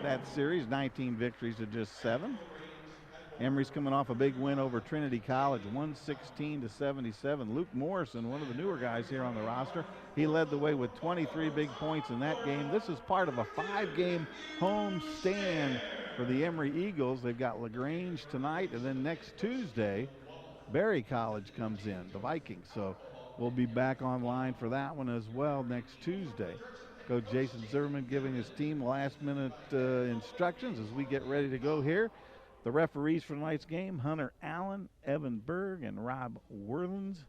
that series, 19 victories to just 7. Emory's coming off a big win over Trinity College, 116-77. Luke Morrison, one of the newer guys here on the roster, he led the way with 23 big points in that game. This is part of a 5-game home stand for the Emory Eagles. They've got LaGrange tonight, and then next Tuesday, Berry College comes in, the Vikings. So we'll be back online for that one as well next Tuesday. Coach Jason Zimmerman giving his team last-minute instructions as we get ready to go here. The referees for tonight's game, Hunter Allen, Evan Berg, and Rob Worlands.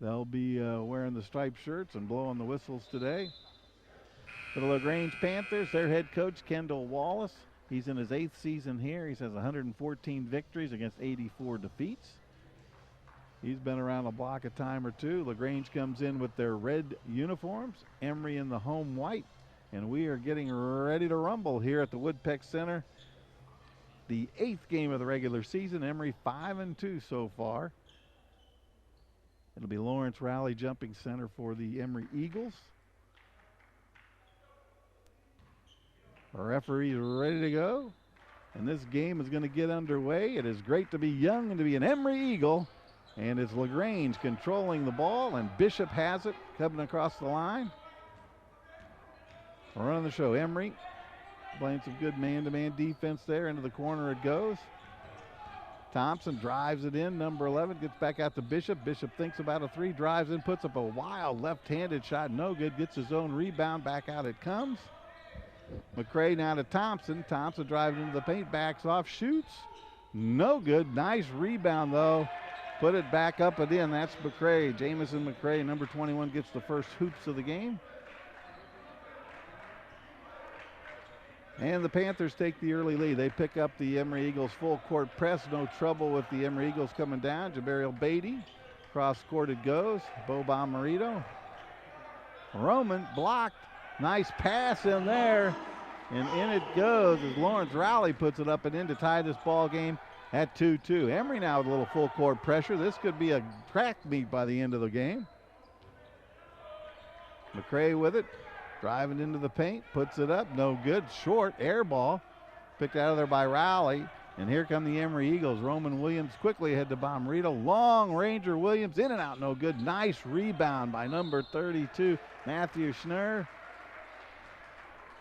They'll be wearing the striped shirts and blowing the whistles today. For the LaGrange Panthers, their head coach, Kendall Wallace. He's in his 8th season here. He has 114 victories against 84 defeats. He's been around the block a time or two. LaGrange comes in with their red uniforms, Emory in the home white, and we are getting ready to rumble here at the Woodpeck Center. The 8th game of the regular season. Emory 5-2 so far. It'll be Lawrence Rowley jumping center for the Emory Eagles. Our referee is ready to go, and this game is going to get underway. It is great to be young and to be an Emory Eagle, and it's LaGrange controlling the ball, and Bishop has it coming across the line. We're running the show. Emory playing some good man-to-man defense there. Into the corner it goes. Thompson drives it in. Number 11 gets back out to Bishop. Bishop thinks about a 3, drives in, puts up a wild left-handed shot. No good. Gets his own rebound. Back out it comes. McCray now to Thompson. Thompson driving into the paint. Backs off. Shoots. No good. Nice rebound, though. Put it back up and in. That's McCray. Jamison McCray, number 21, gets the first hoops of the game. And the Panthers take the early lead. They pick up the Emory Eagles full court press. No trouble with the Emory Eagles coming down. Jabariel Beatty. Cross court it goes. Boban Marito. Roman blocked. Nice pass in there. And in it goes as Lawrence Rowley puts it up and in to tie this ball game at 2-2. Emory now with a little full court pressure. This could be a track meet by the end of the game. McCray with it. Driving into the paint, puts it up, no good, short, air ball, picked out of there by Rowley, and here come the Emory Eagles. Roman Williams quickly ahead to Bomarito, long Ranger Williams, in and out, no good, nice rebound by number 32, Matthew Schnurr.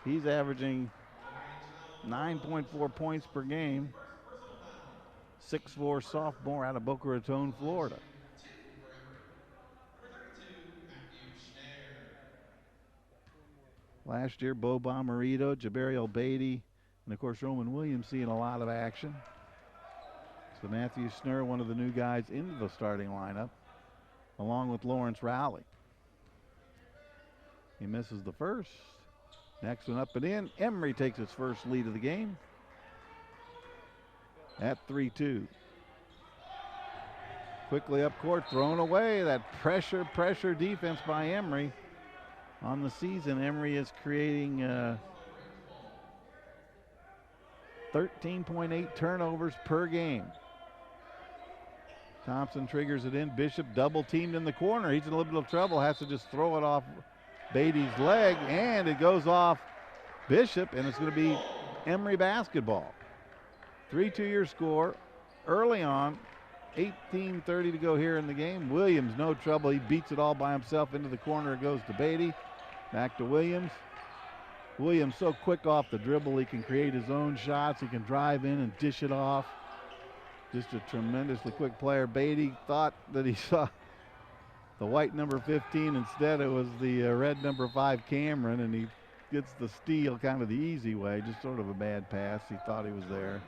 He's averaging 9.4 points per game, 6'4" sophomore out of Boca Raton, Florida. Last year, Bo Bomarito, Jabariel Beatty, and of course Roman Williams seeing a lot of action. So Matthew Schnurr, one of the new guys into the starting lineup, along with Lawrence Rowley. He misses the first. Next one up and in. Emory takes its first lead of the game at 3-2. Quickly up court, thrown away. That pressure defense by Emory. On the season, Emory is creating 13.8 turnovers per game. Thompson triggers it in. Bishop double teamed in the corner. He's in a little bit of trouble. Has to just throw it off Beatty's leg, and it goes off Bishop, and it's going to be Emory basketball. 3-2 your score early on. 18:30 to go here in the game. Williams, no trouble. He beats it all by himself into the corner. It goes to Beatty. Back to Williams. Williams so quick off the dribble. He can create his own shots. He can drive in and dish it off. Just a tremendously quick player. Beatty thought that he saw the white number 15. Instead, it was the red number 5, Cameron, and he gets the steal kind of the easy way. Just sort of a bad pass. He thought he was there.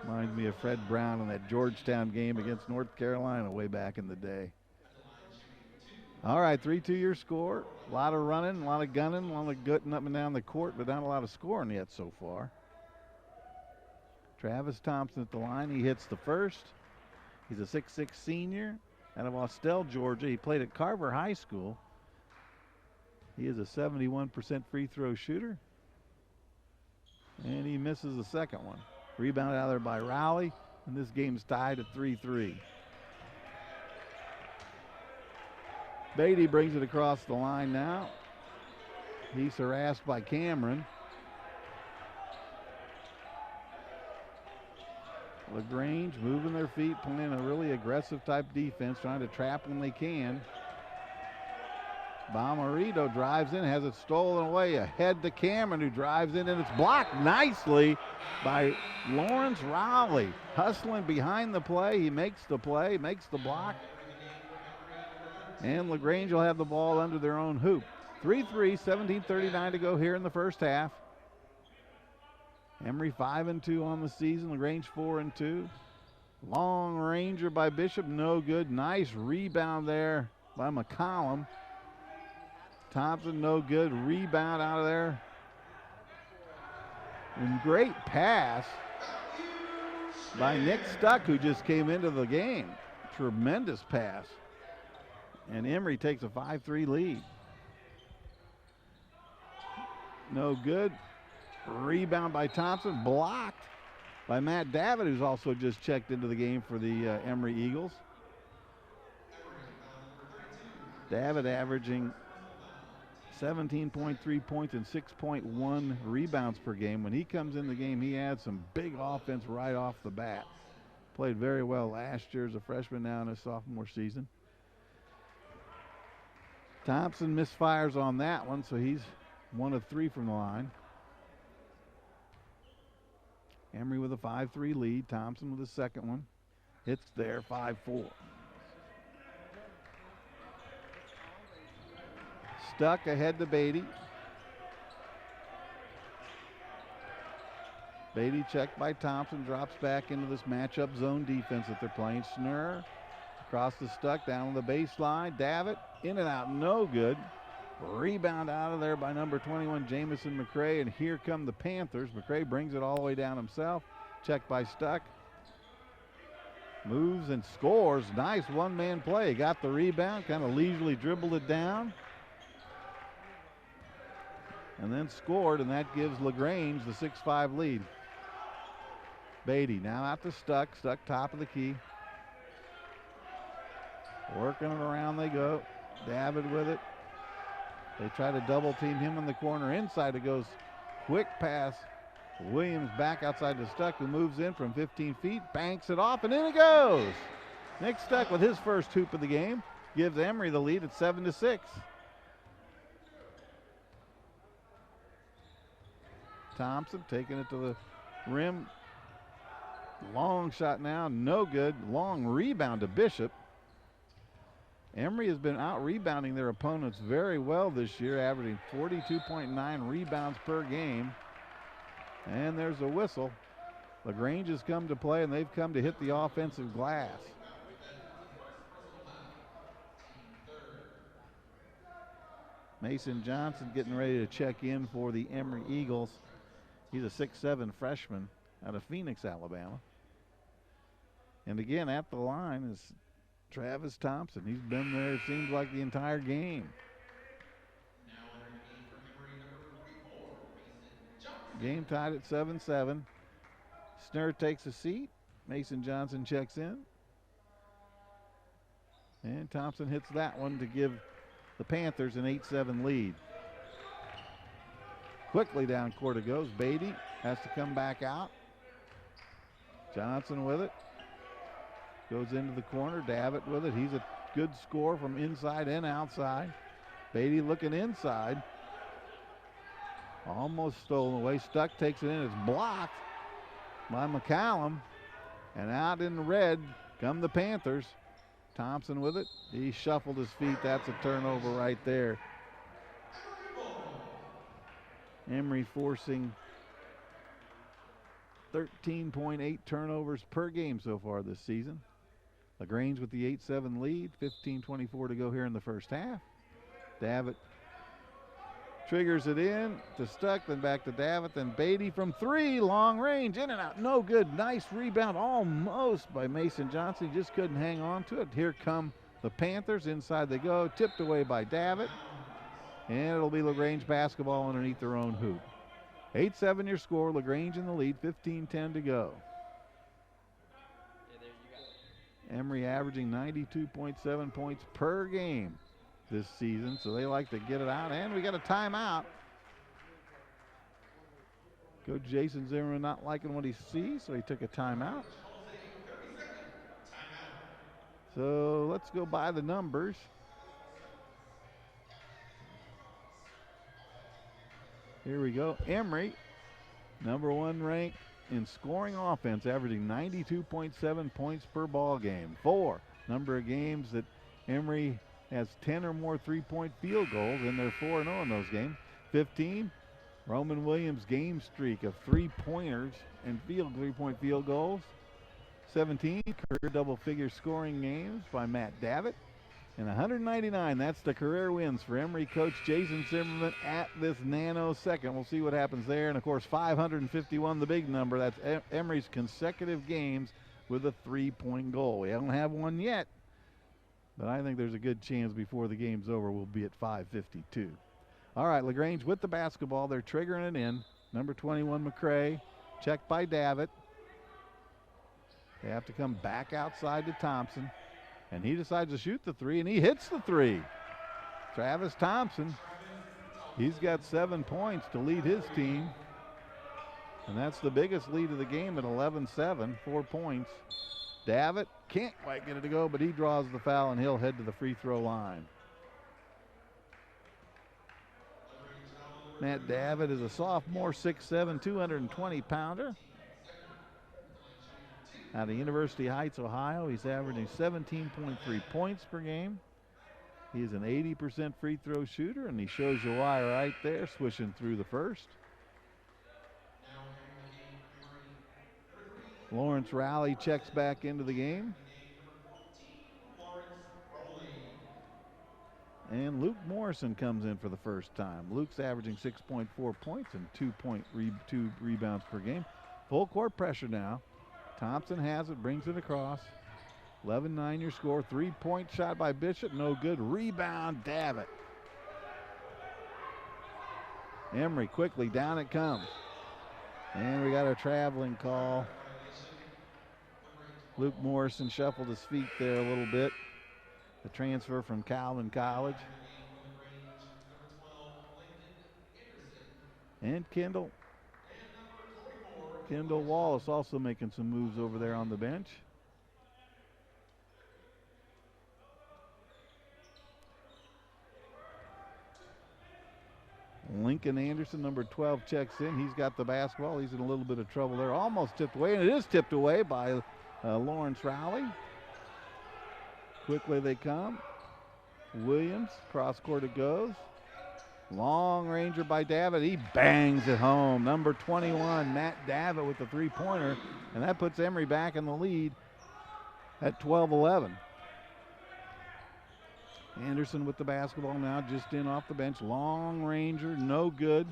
Reminds me of Fred Brown in that Georgetown game against North Carolina way back in the day. All right, 3-2 your score. A lot of running, a lot of gunning, a lot of gutting up and down the court, but not a lot of scoring yet so far. Travis Thompson at the line. He hits the first. He's a 6'6" senior out of Austell, Georgia. He played at Carver High School. He is a 71% free throw shooter. And he misses the second one. Rebound out there by Rowley, and this game's tied at 3-3. Beatty brings it across the line now. He's harassed by Cameron. LaGrange moving their feet, playing a really aggressive type defense, trying to trap when they can. Bomarito drives in, has it stolen away, ahead to Cameron, who drives in, and it's blocked nicely by Lawrence Rowley. Hustling behind the play, he makes the play, makes the block. And LaGrange will have the ball under their own hoop. 3-3, 17:39 to go here in the first half. Emory 5-2 on the season, LaGrange 4-2. Long ranger by Bishop, no good. Nice rebound there by McCollum. Thompson, no good. Rebound out of there. And great pass by Nick Stuck, who just came into the game. Tremendous pass. And Emory takes a 5-3 lead. No good. Rebound by Thompson, blocked by Matt Davitt, who's also just checked into the game for the Emory Eagles. Davitt averaging 17.3 points and 6.1 rebounds per game. When he comes in the game, he adds some big offense right off the bat. Played very well last year as a freshman, now in his sophomore season. Thompson misfires on that one, so he's 1 of 3 from the line. Emory with a 5-3 lead. Thompson with a second one. Hits there, 5-4. Stuck ahead to Beatty. Beatty checked by Thompson, drops back into this matchup zone defense that they're playing. Schnurr across the Stuck, down on the baseline. Davitt, in and out, no good. Rebound out of there by number 21, Jamison McCray, and here come the Panthers. McCray brings it all the way down himself. Checked by Stuck. Moves and scores. Nice one-man play. Got the rebound, kind of leisurely dribbled it down. And then scored, and that gives LaGrange the 6-5 lead. Beatty now out to Stuck. Stuck top of the key. Working it around they go. David with it. They try to double team him in the corner. Inside it goes. Quick pass. Williams back outside to Stuck, who moves in from 15 feet, banks it off, and in it goes. Nick Stuck with his first hoop of the game gives Emory the lead at 7-6. Thompson taking it to the rim. Long shot now, no good. Long rebound to Bishop. Emory has been out-rebounding their opponents very well this year, averaging 42.9 rebounds per game. And there's a whistle. LaGrange has come to play, and they've come to hit the offensive glass. Mason Johnson getting ready to check in for the Emory Eagles. He's a 6'7" freshman out of Phoenix, Alabama. And again, at the line is Travis Thompson. He's been there, it seems like, the entire game. Game tied at 7-7. Schnurr takes a seat. Mason Johnson checks in. And Thompson hits that one to give the Panthers an 8-7 lead. Quickly down court it goes. Beatty has to come back out. Johnson with it. Goes into the corner. Davitt with it. He's a good scorer from inside and outside. Beatty looking inside. Almost stolen away. Stuck takes it in. It's blocked by McCallum. And out in the red come the Panthers. Thompson with it. He shuffled his feet. That's a turnover right there. Emory forcing 13.8 turnovers per game so far this season. LaGrange with the 8-7 lead. 15:24 to go here in the first half. Davitt triggers it in to Stuck, then back to Davitt, then Beatty from 3, long range, in and out, no good. Nice rebound almost by Mason Johnson. He just couldn't hang on to it. Here come the Panthers. Inside they go, tipped away by Davitt. And it'll be LaGrange basketball underneath their own hoop. 8-7 your score, LaGrange in the lead, 15:10 to go. Emory averaging 92.7 points per game this season, so they like to get it out. And we got a timeout Coach Jason Zimmerman not liking what he sees, so he took a timeout. So let's go by the numbers. Here we go. Emory, number 1 ranked in scoring offense, averaging 92.7 points per ball game. 4, number of games that Emory has 10 or more three-point field goals, and they're 4-0 in those games. 15, Roman Williams' game streak of three-pointers and three-point field goals. 17, career double-figure scoring games by Matt Davitt. And 199, that's the career wins for Emory coach Jason Zimmerman at this nanosecond. We'll see what happens there. And, of course, 551, the big number. That's Emory's consecutive games with a three-point goal. We don't have one yet, but I think there's a good chance before the game's over we'll be at 552. All right, LaGrange with the basketball. They're triggering it in. Number 21, McCray, checked by Davitt. They have to come back outside to Thompson. And he decides to shoot the three, and he hits the three. Travis Thompson, he's got 7 points to lead his team. And that's the biggest lead of the game at 11-7, 4 points. Davitt can't quite get it to go, but he draws the foul, and he'll head to the free throw line. Matt Davitt is a sophomore, 6'7", 220-pounder. Out of University Heights, Ohio, he's averaging 17.3 points per game. He's an 80% free throw shooter, and he shows you why right there, swishing through the first. Lawrence Rowley checks back into the game. And Luke Morrison comes in for the first time. Luke's averaging 6.4 points and 2 rebounds per game. Full court pressure now. Thompson has it, brings it across. 11-9 your score. 3-point shot by Bishop, no good. Rebound, Davitt. Emory quickly, down it comes. And we got a traveling call. Luke Morrison shuffled his feet there a little bit. The transfer from Calvin College. And Kendall Wallace also making some moves over there on the bench. Lincoln Anderson, number 12, checks in. He's got the basketball. He's in a little bit of trouble there. Almost tipped away, and it is tipped away by Lawrence Rowley. Quickly they come. Williams, cross court it goes. Long ranger by Davitt. He bangs it home. Number 21, Matt Davitt with the three-pointer. And that puts Emory back in the lead at 12-11. Anderson with the basketball now, just in off the bench. Long ranger, no good.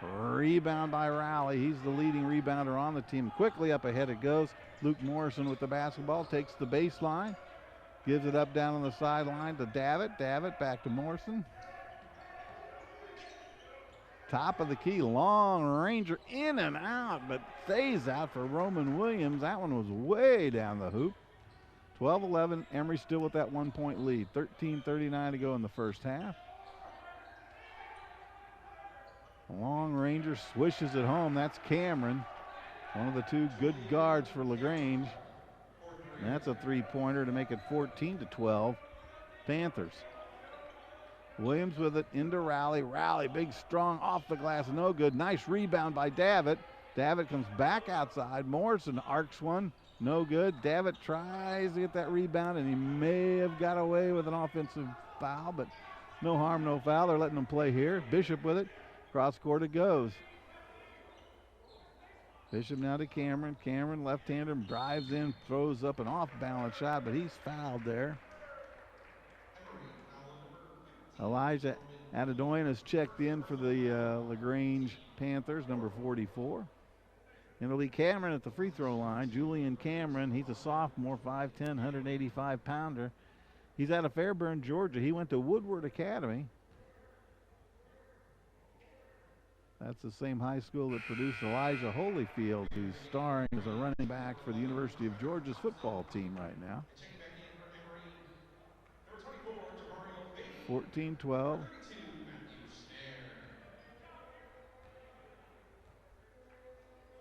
Rebound by Rowley. He's the leading rebounder on the team. Quickly up ahead it goes. Luke Morrison with the basketball, takes the baseline. Gives it up down on the sideline to Davitt. Davitt back to Morrison. Top of the key, long ranger in and out, but stays out for Roman Williams. That one was way down the hoop. 12-11, Emory still with that 1-point lead. 13:39 to go in the first half. Long ranger swishes it home. That's Cameron, one of the 2 good guards for LaGrange. And that's a three-pointer to make it 14-12. Panthers. Williams with it into Rowley. Rowley, big, strong, off the glass, no good. Nice rebound by Davitt. Davitt comes back outside. Morrison arcs one, no good. Davitt tries to get that rebound, and he may have got away with an offensive foul, but no harm, no foul. They're letting him play here. Bishop with it. Cross court it goes. Bishop now to Cameron. Cameron, left-hander, drives in, throws up an off-balance shot, but he's fouled there. Elijah Adedoyan has checked in for the LaGrange Panthers, number 44. And it'll be Cameron at the free throw line. Julian Cameron, he's a sophomore, 5'10", 185-pounder. He's out of Fairburn, Georgia. He went to Woodward Academy. That's the same high school that produced Elijah Holyfield, who's starring as a running back for the University of Georgia's football team right now. 14-12.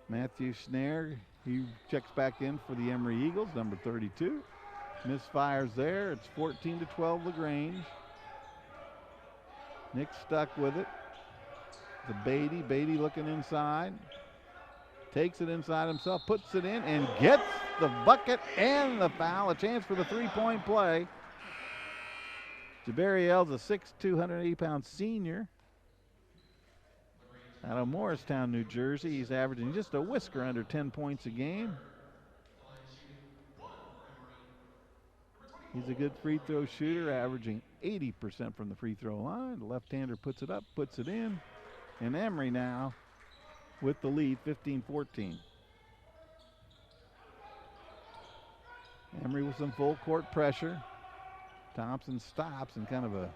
Matthew Snare, he checks back in for the Emory Eagles, number 32. Misfires there. It's 14-12 LaGrange. Nick stuck with it. The Beatty looking inside. Takes it inside himself, puts it in, and gets the bucket and the foul. A chance for the three-point play. Jabariel's a 6'2", 180-pound senior out of Morristown, New Jersey. He's averaging just a whisker under 10 points a game. He's a good free throw shooter, averaging 80% from the free throw line. The left-hander puts it up, puts it in. And Emory now with the lead, 15-14. Emory with some full court pressure. Thompson stops in kind of a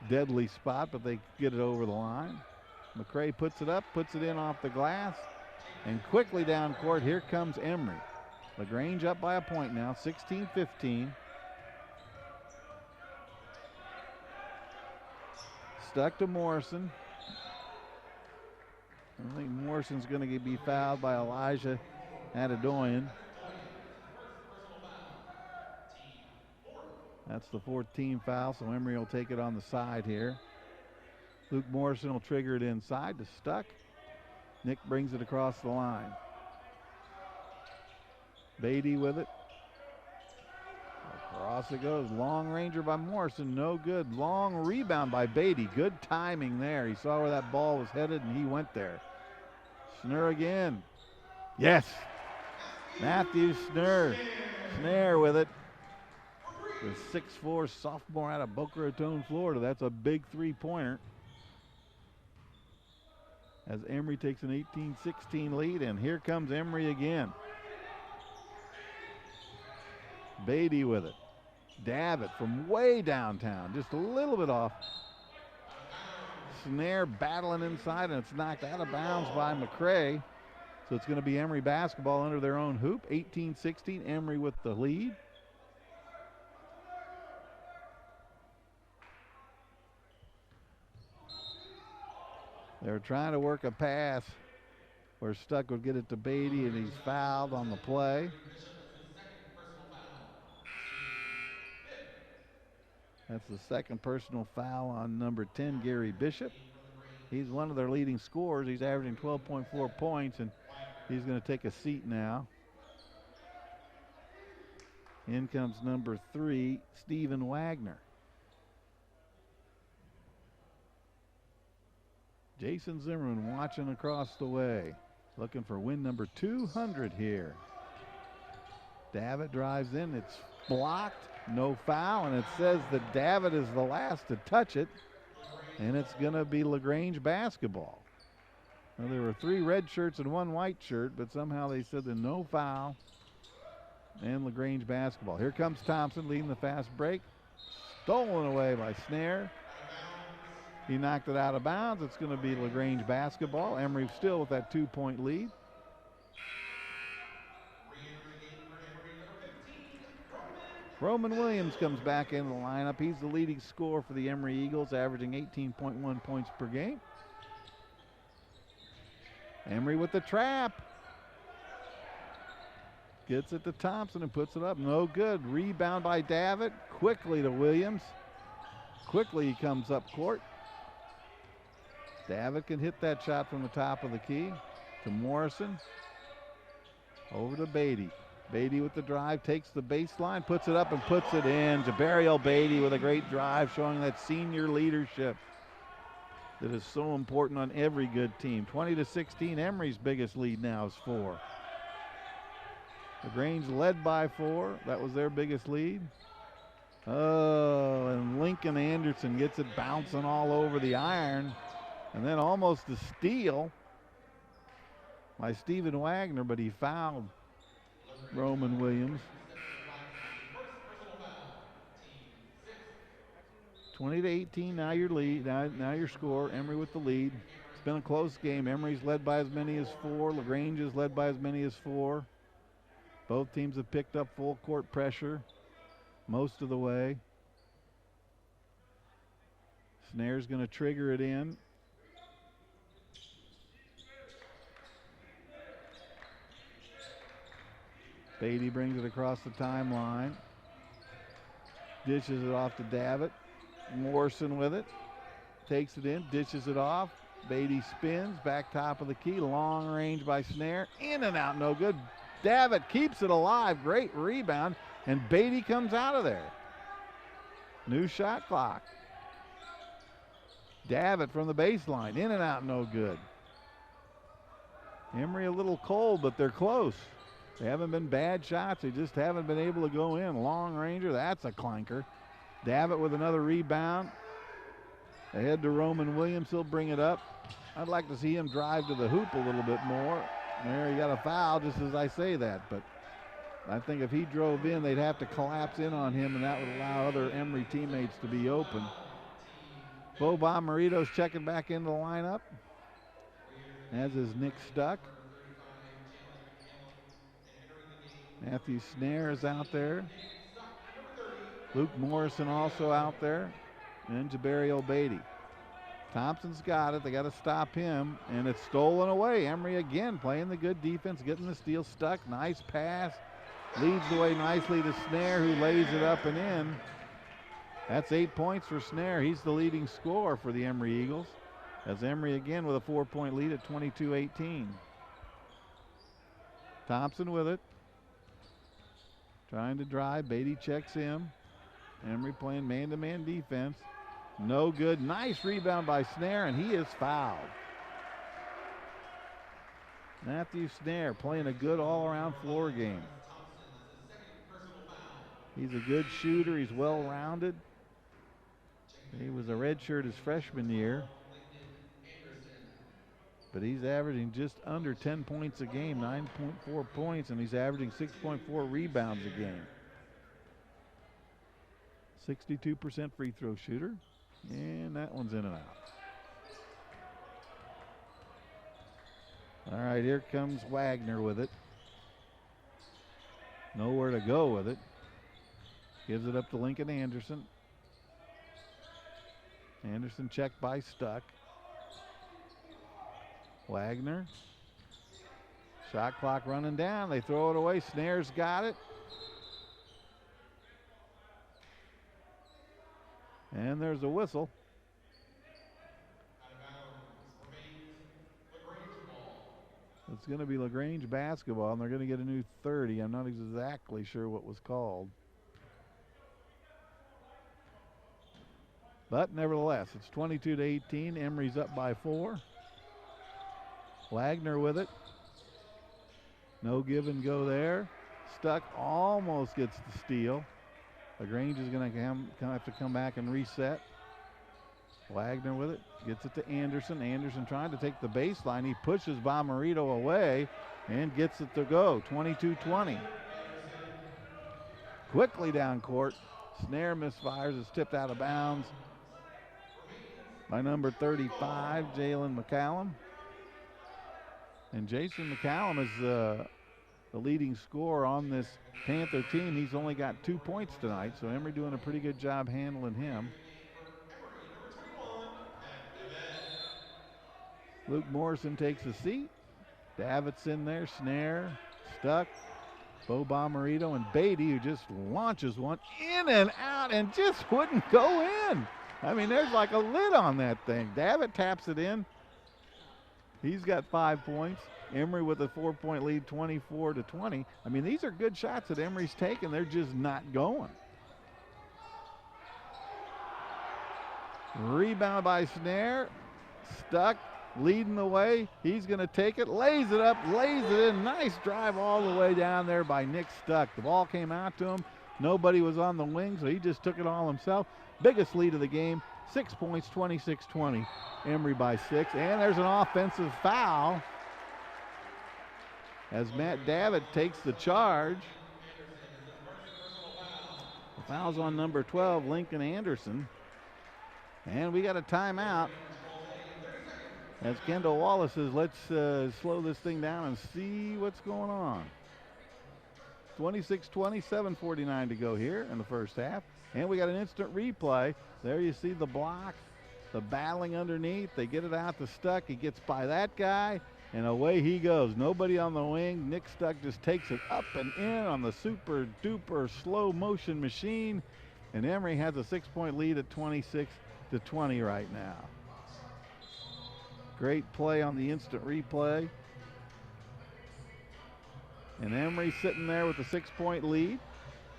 deadly spot, but they get it over the line. McCray puts it up, puts it in off the glass, and quickly down court, here comes Emory. LaGrange up by a point now, 16-15. Stuck to Morrison. I think Morrison's going to be fouled by Elijah Adedoyan. That's the 4th team foul, so Emory will take it on the side here. Luke Morrison will trigger it inside to Stuck. Nick brings it across the line. Beatty with it. Across it goes. Long ranger by Morrison, no good. Long rebound by Beatty. Good timing there. He saw where that ball was headed and he went there. Snare again. Yes. Matthew Snare with it. The 6'4" sophomore out of Boca Raton, Florida. That's a big three-pointer. As Emory takes an 18-16 lead, and here comes Emory again. Beatty with it. Davitt from way downtown, just a little bit off. Snare battling inside, and it's knocked out of bounds by McCray. So it's going to be Emory basketball under their own hoop. 18-16, Emory with the lead. They're trying to work a pass where Stuck would get it to Beatty, and he's fouled on the play. That's the second personal foul on number 10, Gary Bishop. He's one of their leading scorers. He's averaging 12.4 points, and he's going to take a seat now. In comes number 3, Stephen Wagner. Jason Zimmerman watching across the way, looking for win number 200 here. Davitt drives in, it's blocked, no foul, and it says that Davitt is the last to touch it, and it's gonna be LaGrange basketball. Now, there were 3 red shirts and 1 white shirt, but somehow they said that no foul, and LaGrange basketball. Here comes Thompson leading the fast break, stolen away by Snare. He knocked it out of bounds. It's going to be LaGrange basketball. Emory still with that 2-point lead. Roman Williams comes back in the lineup. He's the leading scorer for the Emory Eagles, averaging 18.1 points per game. Emory with the trap. Gets it to Thompson and puts it up. No good. Rebound by Davitt. Quickly to Williams. Quickly he comes up court. Davitt can hit that shot from the top of the key. To Morrison. Over to Beatty. Beatty with the drive, takes the baseline, puts it up and puts it in. Jabariel Beatty with a great drive, showing that senior leadership that is so important on every good team. 20-16, Emory's biggest lead now is 4. LaGrange led by 4. That was their biggest lead. Oh, and Lincoln Anderson gets it bouncing all over the iron. And then almost a steal by Stephen Wagner, but he fouled Roman Williams. 20-18, now your lead, now your score. Emory with the lead. It's been a close game. Emory's led by as many as 4. LaGrange is led by as many as 4. Both teams have picked up full court pressure most of the way. Snare's going to trigger it in. Beatty brings it across the timeline. Dishes it off to Davitt. Morrison with it. Takes it in, dishes it off. Beatty spins, back top of the key. Long range by Snare. In and out, no good. Davitt keeps it alive. Great rebound. And Beatty comes out of there. New shot clock. Davitt from the baseline. In and out, no good. Emory a little cold, but they're close. They haven't been bad shots. They just haven't been able to go in. Long ranger, that's a clanker. Davitt with another rebound. Ahead to Roman Williams. He'll bring it up. I'd like to see him drive to the hoop a little bit more. There, he got a foul just as I say that. But I think if he drove in, they'd have to collapse in on him, and that would allow other Emory teammates to be open. Bo Bomarito's checking back into the lineup, as is Nick Stuck. Matthew Snare is out there. Luke Morrison also out there. And Jabari Obeidi. Thompson's got it. They got to stop him. And it's stolen away. Emory again playing the good defense, getting the steal. Stuck. Nice pass. Leads the way nicely to Snare, who lays it up and in. That's 8 points for Snare. He's the leading scorer for the Emory Eagles. As Emory again with a 4-point lead at 22-18. Thompson with it. Trying to drive. Beatty checks him. Emory playing man-to-man defense. No good. Nice rebound by Snare, and he is fouled. Matthew Snare playing a good all-around floor game. He's a good shooter. He's well-rounded. He was a redshirt his freshman year. But he's averaging just under 10 points a game, 9.4 points, and he's averaging 6.4 rebounds a game. 62% free throw shooter, and that one's in and out. All right, here comes Wagner with it. Nowhere to go with it. Gives it up to Lincoln Anderson. Anderson checked by Stuck. Wagner. Shot clock running down. They throw it away. Snare's got it. And there's a whistle. It's going to be LaGrange basketball, and they're going to get a new 30. I'm not exactly sure what was called. But nevertheless, it's 22-18. Emory's up by 4. Wagner with it. No give and go there. Stuck almost gets the steal. LaGrange is going to have to come back and reset. Wagner with it. Gets it to Anderson. Anderson trying to take the baseline. He pushes Bomarito away and gets it to go. 22-20. Quickly down court. Snare misfires. It's tipped out of bounds by number 35, Jalen McCallum. And Jason McCallum is the leading scorer on this Panther team. He's only got 2 points tonight, so Emory doing a pretty good job handling him. Luke Morrison takes a seat. Davitt's in there, Snare, Stuck, Bo Bomarito, and Beatty, who just launches one in and out and just wouldn't go in. I mean, there's like a lid on that thing. Davitt taps it in. He's got 5 points. Emory with a 4-point lead, 24-20. I mean, these are good shots that Emory's taking. They're just not going. Rebound by Snare. Stuck, leading the way. He's going to take it, lays it up, lays it in. Nice drive all the way down there by Nick Stuck. The ball came out to him. Nobody was on the wing, so he just took it all himself. Biggest lead of the game, 6 points, 26-20. Emory by 6. And there's an offensive foul as Matt Davitt takes the charge. The foul's on number 12, Lincoln Anderson. And we got a timeout. As Kendall Wallace says, let's slow this thing down and see what's going on. 26-20, 7:49 to go here in the first half. And we got an instant replay. There you see the block, the battling underneath. They get it out to Stuck. He gets by that guy. And away he goes. Nobody on the wing. Nick Stuck just takes it up and in on the super duper slow motion machine. And Emory has a 6-point lead at 26-20 right now. Great play on the instant replay. And Emory sitting there with a 6-point lead.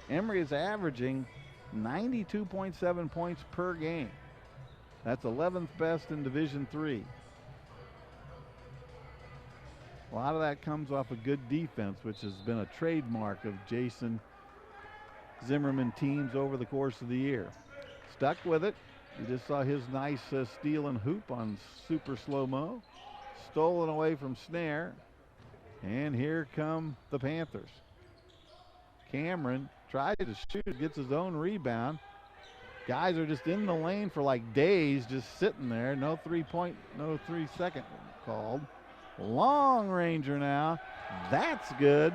Emory is averaging 92.7 points per game. That's 11th best in Division III. A lot of that comes off a good defense, which has been a trademark of Jason Zimmerman teams over the course of the year. Stuck with it. You just saw his nice steal and hoop on super slow-mo. Stolen away from Snare. And here come the Panthers. Cameron tries to shoot, gets his own rebound. Guys are just in the lane for like days, just sitting there. No 3-second called. Long ranger now. That's good.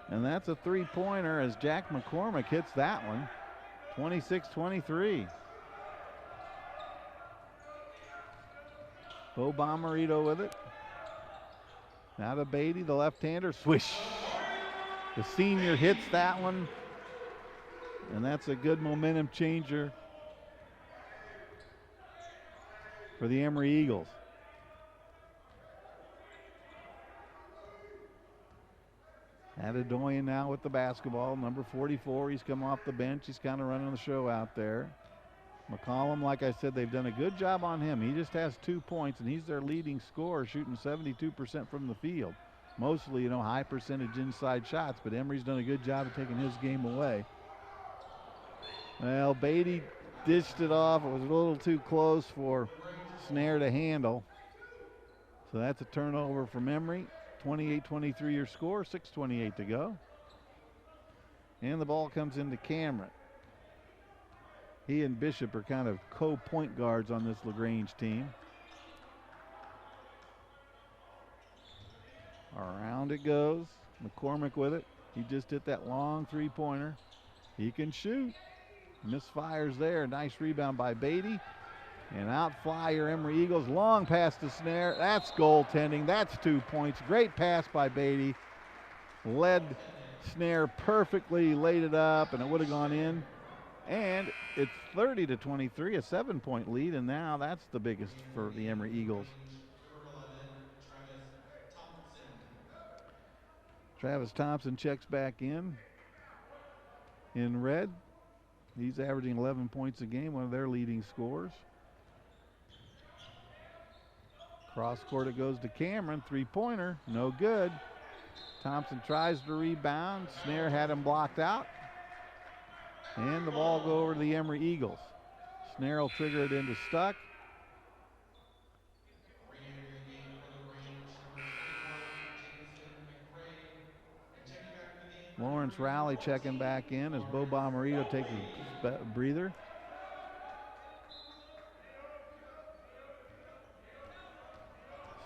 And that's a 3-pointer as Jack McCormick hits that one. 26-23. Bo Bomarito with it. Now to Beatty, the left-hander. Swish. The senior hits that one. And that's a good momentum changer for the Emory Eagles. Adedoyan now with the basketball, number 44. He's come off the bench. He's kind of running the show out there. McCollum, like I said, they've done a good job on him. He just has 2 points, and he's their leading scorer, shooting 72% from the field. Mostly, high percentage inside shots, but Emory's done a good job of taking his game away. Well, Beatty dished it off. It was a little too close for Snare to handle. So that's a turnover from Emory. 28-23 your score, 6:28 to go. And the ball comes into Cameron. He and Bishop are kind of co-point guards on this LaGrange team. Around it goes. McCormick with it. He just hit that long 3-pointer. He can shoot. Misfires there. Nice rebound by Beatty. And out fly your Emory Eagles. Long pass to Snare. That's goaltending. That's 2 points. Great pass by Beatty. Led Snare perfectly, laid it up, and it would have gone in. And it's 30-23, a 7-point lead, and now that's the biggest for the Emory Eagles. Travis Thompson checks back in red. He's averaging 11 points a game, one of their leading scorers. Cross court it goes to Cameron, 3-pointer, no good. Thompson tries to rebound. Snare had him blocked out. And the ball go over to the Emory Eagles. Snare will trigger it into Stuck. Lawrence Rowley checking back in as Bo Bomarito takes a breather.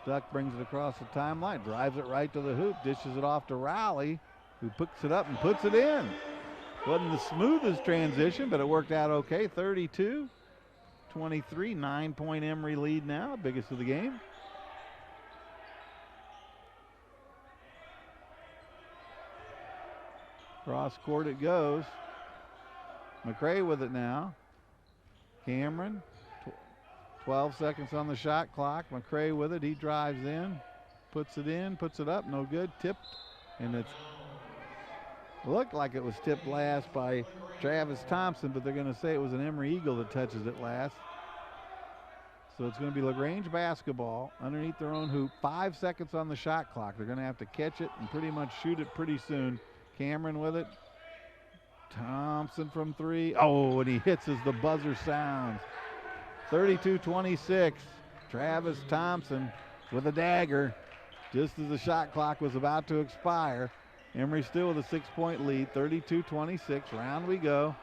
Stuck brings it across the timeline, drives it right to the hoop, dishes it off to Rowley, who picks it up and puts it in. Wasn't the smoothest transition, but it worked out okay. 32-23, 9-point Emory lead now, biggest of the game. Cross court it goes. McCray with it now. Cameron, 12 seconds on the shot clock. McCray with it, he drives in, puts it up, no good, tipped, and it's looked like it was tipped last by Travis Thompson, but they're going to say it was an Emory Eagle that touches it last. So it's going to be LaGrange basketball underneath their own hoop. 5 seconds on the shot clock. They're going to have to catch it and pretty much shoot it pretty soon. Cameron with it. Thompson from 3. Oh, and he hits as the buzzer sounds. 32-26. Travis Thompson with a dagger just as the shot clock was about to expire. Emory still with a 6-point lead, 32-26. Round we go.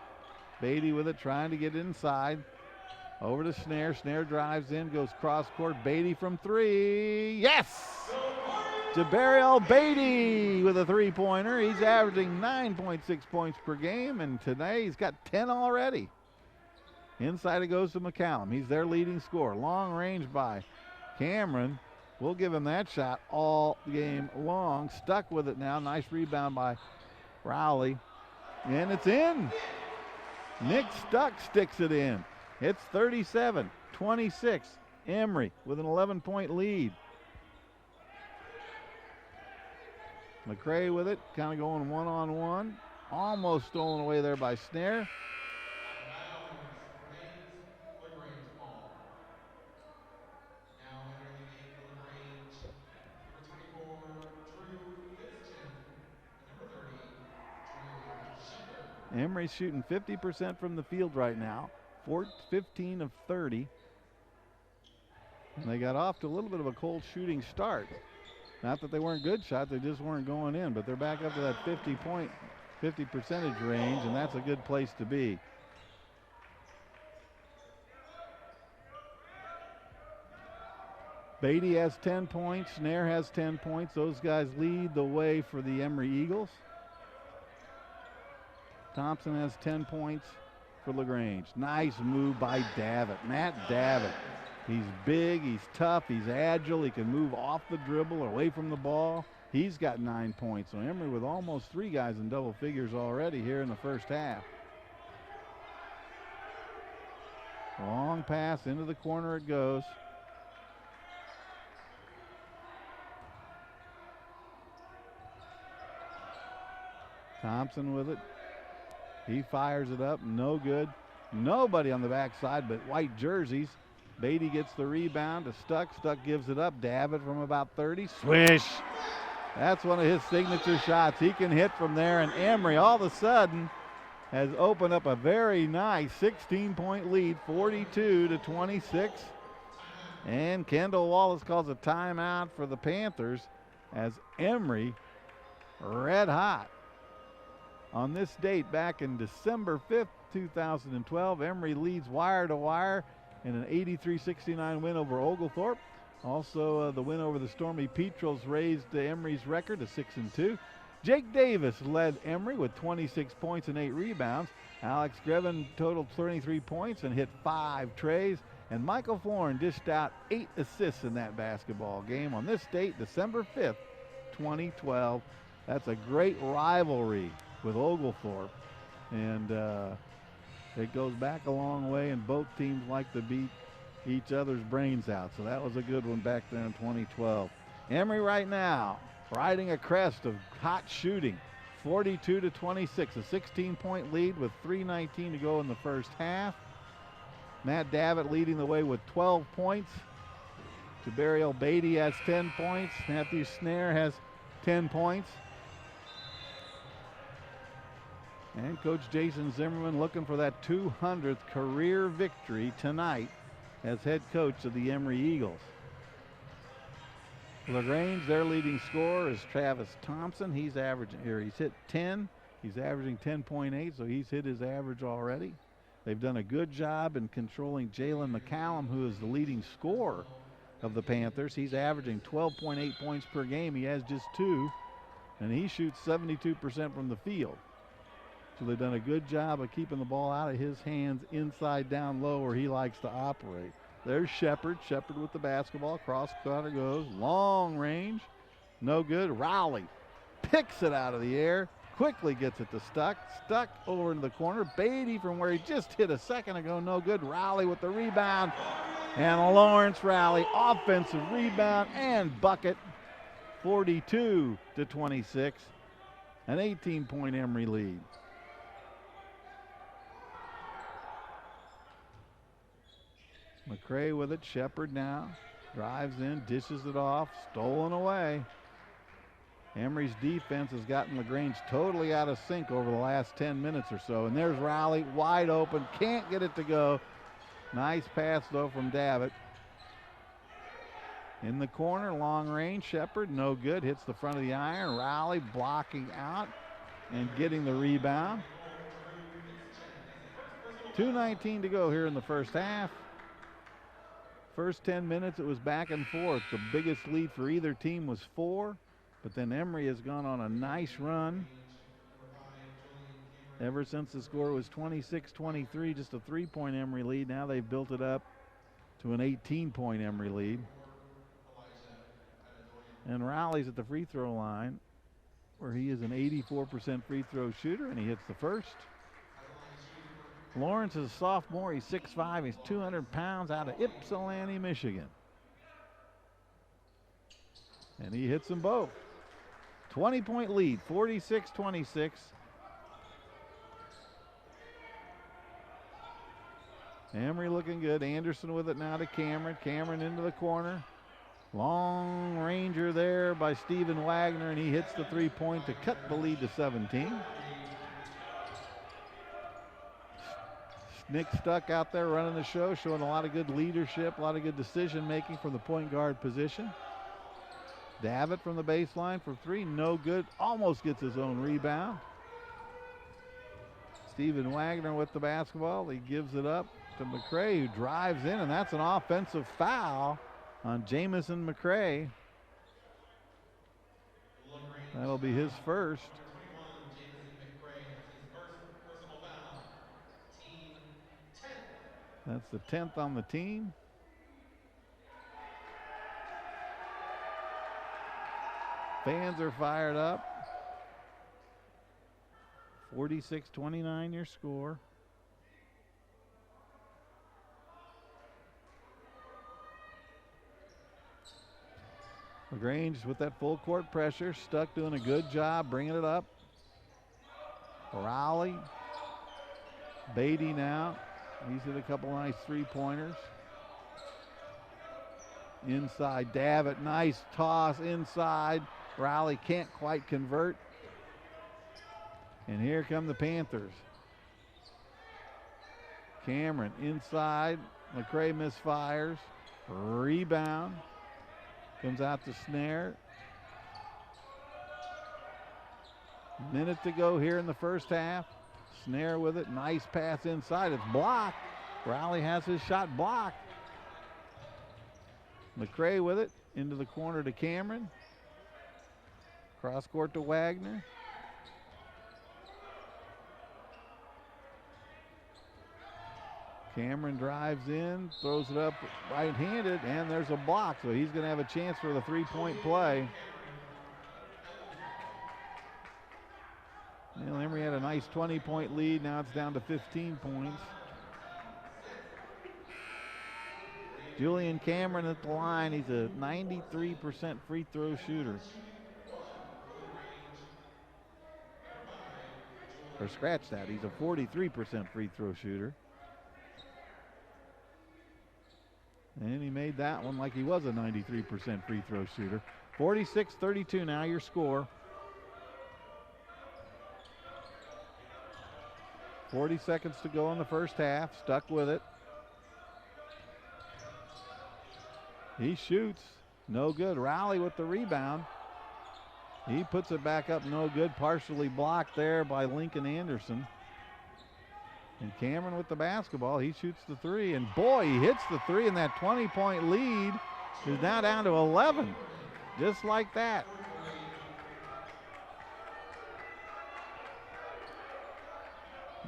Beatty with it, trying to get inside. Over to Snare. Snare drives in, goes cross court. Beatty from 3. Yes! Jabariel Beatty with a 3-pointer. He's averaging 9.6 points per game, and today he's got 10 already. Inside it goes to McCallum. He's their leading scorer. Long range by Cameron. We'll give him that shot all game long. Stuck with it now. Nice rebound by Rowley. And it's in. Nick Stuck sticks it in. It's 37-26. Emory with an 11-point lead. McCray with it, kind of going one-on-one. Almost stolen away there by Snare. LaGrange ball. Now entering the game for LaGrange, number 24, Drew Fitzgen, and number 30, Drew Shepard. Emory's shooting 50% from the field right now, 15 of 30. And they got off to a little bit of a cold shooting start. Not that they weren't good shots, they just weren't going in, but they're back up to that 50 percentage range, and that's a good place to be. Beatty has 10 points, Snare has 10 points. Those guys lead the way for the Emory Eagles. Thompson has 10 points for LaGrange. Nice move by Davitt. Matt Davitt. He's big, he's tough, he's agile, he can move off the dribble or away from the ball. He's got 9 points. So Emory with almost 3 guys in double figures already here in the first half. Long pass into the corner it goes. Thompson with it. He fires it up, no good. Nobody on the backside but white jerseys. Beatty gets the rebound to Stuck. Stuck gives it up. Davitt from about 30. Swish! That's one of his signature shots. He can hit from there, and Emory all of a sudden has opened up a very nice 16-point lead, 42-26. And Kendall Wallace calls a timeout for the Panthers as Emory red hot. On this date back in December 5th, 2012, Emory leads wire to wire in an 83-69 win over Oglethorpe. Also, the win over the Stormy Petrels raised Emory's record to 6-2. Jake Davis led Emory with 26 points and 8 rebounds. Alex Grevin totaled 23 points and hit 5 trays. And Michael Florin dished out 8 assists in that basketball game on this date, December 5th, 2012. That's a great rivalry with Oglethorpe. And it goes back a long way, and both teams like to beat each other's brains out. So that was a good one back there in 2012. Emory right now riding a crest of hot shooting, 42-26, a 16-point lead with 3:19 to go in the first half. Matt Davitt leading the way with 12 points. Jabariel Beatty has 10 points. Matthew Snare has 10 points. And Coach Jason Zimmerman looking for that 200th career victory tonight as head coach of the Emory Eagles. LaGrange, their leading scorer, is Travis Thompson. He's averaging here. He's hit 10. He's averaging 10.8, so he's hit his average already. They've done a good job in controlling Jalen McCallum, who is the leading scorer of the Panthers. He's averaging 12.8 points per game. He has just 2, and he shoots 72% from the field. So they've done a good job of keeping the ball out of his hands inside down low where he likes to operate. There's Shepard. Shepard with the basketball. Cross cutter goes. Long range. No good. Rowley picks it out of the air. Quickly gets it to Stuck. Stuck over in the corner. Beatty from where he just hit a second ago. No good. Rowley with the rebound. And Lawrence Rowley offensive rebound and bucket. 42-26. An 18-point Emory lead. McCray with it. Shepard now drives in, dishes it off, stolen away. Emory's defense has gotten LaGrange totally out of sync over the last 10 minutes or so. And there's Rowley wide open, can't get it to go. Nice pass though from Davitt. In the corner, long range, Shepard, no good, hits the front of the iron. Rowley blocking out and getting the rebound. 2:19 to go here in the first half. First 10 minutes, it was back and forth. The biggest lead for either team was 4, but then Emory has gone on a nice run. Ever since the score was 26-23, just a 3-point Emory lead, now they've built it up to an 18-point Emory lead. And Rowley's at the free throw line, where he is an 84% free throw shooter, and he hits the first. Lawrence is a sophomore. He's 6'5". He's 200 pounds, out of Ypsilanti, Michigan. And he hits them both. 20-point lead, 46-26. Emory looking good. Anderson with it now to Cameron. Cameron into the corner. Long ranger there by Stephen Wagner, and he hits the three-point to cut the lead to 17. Nick Stuck out there running the show, showing a lot of good leadership, a lot of good decision-making from the point guard position. Davitt from the baseline for three, no good. Almost gets his own rebound. Stephen Wagner with the basketball. He gives it up to McCray, who drives in, and that's an offensive foul on Jamison McCray. That'll be his first. That's the 10th on the team. Fans are fired up. 46-29 your score. LaGrange with that full court pressure. Stuck doing a good job bringing it up. Rowley. Beatty now. He's hit a couple nice three-pointers. Inside, Davitt, nice toss inside. Rowley can't quite convert. And here come the Panthers. Cameron inside. McCray misfires. Rebound. Comes out to Snare. Minute to go here in the first half. Snare with it. Nice pass inside. It's blocked. Rowley has his shot blocked. McCray with it. Into the corner to Cameron. Cross court to Wagner. Cameron drives in, throws it up right-handed, and there's a block, so he's going to have a chance for the three-point play. Well, Emory had a nice 20-point lead. Now it's down to 15 points. Julian Cameron at the line. He's a 93% free throw shooter. Or scratch that, he's a 43% free throw shooter. And he made that one like he was a 93% free throw shooter. 46-32 now your score. 40 seconds to go in the first half. Stuck with it. He shoots. No good. Rowley with the rebound. He puts it back up. No good. Partially blocked there by Lincoln Anderson. And Cameron with the basketball. He shoots the three. And boy, he hits the three, and that 20-point lead is now down to 11. Just like that.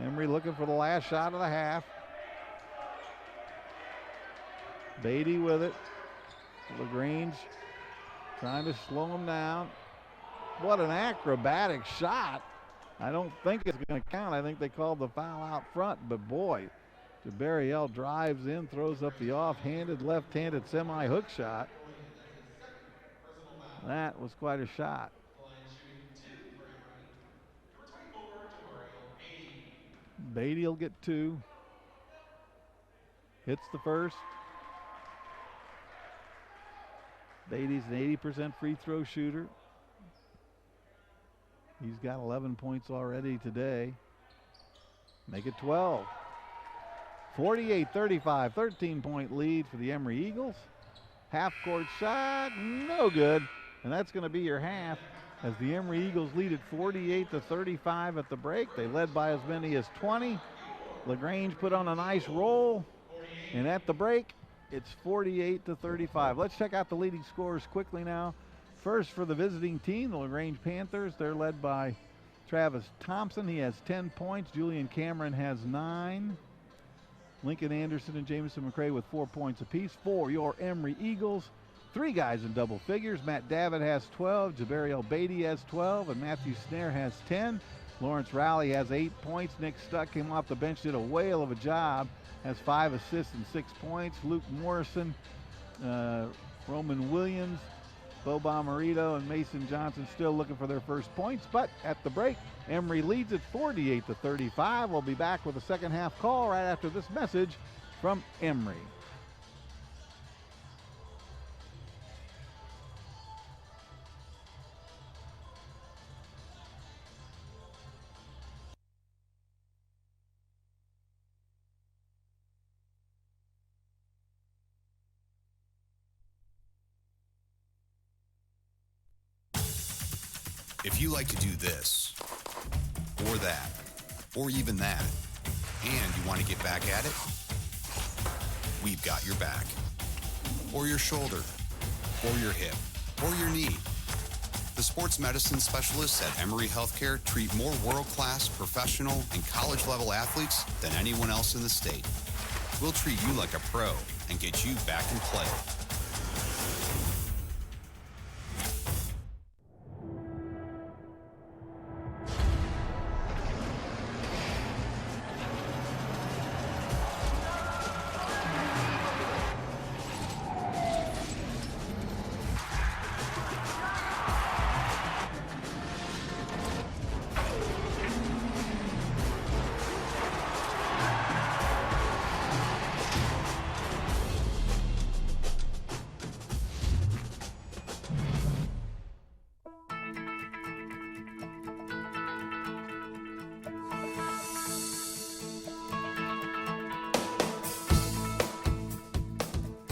Emory looking for the last shot of the half. Beatty with it. LaGrange trying to slow him down. What an acrobatic shot. I don't think it's going to count. I think they called the foul out front, but boy, DeBarriel drives in, throws up the off-handed, left-handed semi-hook shot. That was quite a shot. Beatty will get two. Hits the first. Beatty's an 80% free throw shooter. He's got 11 points already today. Make it 12. 48-35, 13-point lead for the Emory Eagles. Half-court shot, no good. And that's going to be your half as the Emory Eagles lead at 48-35 at the break. They led by as many as 20. LaGrange put on a nice roll. And at the break, it's 48-35. Let's check out the leading scorers quickly now. First for the visiting team, the LaGrange Panthers. They're led by Travis Thompson, he has 10 points. Julian Cameron has 9. Lincoln Anderson and Jamison McCray with 4 points apiece. For your Emory Eagles, 3 guys in double figures. Matt Davitt has 12, Jabariel Beatty has 12, and Matthew Snare has 10. Lawrence Rowley has 8 points. Nick Stuck came off the bench, did a whale of a job, has 5 assists and 6 points. Luke Morrison, Roman Williams, Bo Bomarito, and Mason Johnson still looking for their first points, but at the break, Emory leads it 48-35. We'll be back with a second half call right after this message from Emory. If you like to do this, or that, or even that, and you want to get back at it, we've got your back. Or your shoulder, or your hip, or your knee. The sports medicine specialists at Emory Healthcare treat more world-class, professional, and college-level athletes than anyone else in the state. We'll treat you like a pro and get you back in play.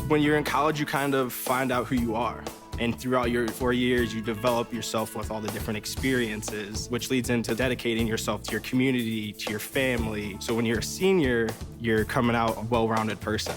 When you're in college, you kind of find out who you are. And throughout your 4 years, you develop yourself with all the different experiences, which leads into dedicating yourself to your community, to your family. So when you're a senior, you're coming out a well-rounded person.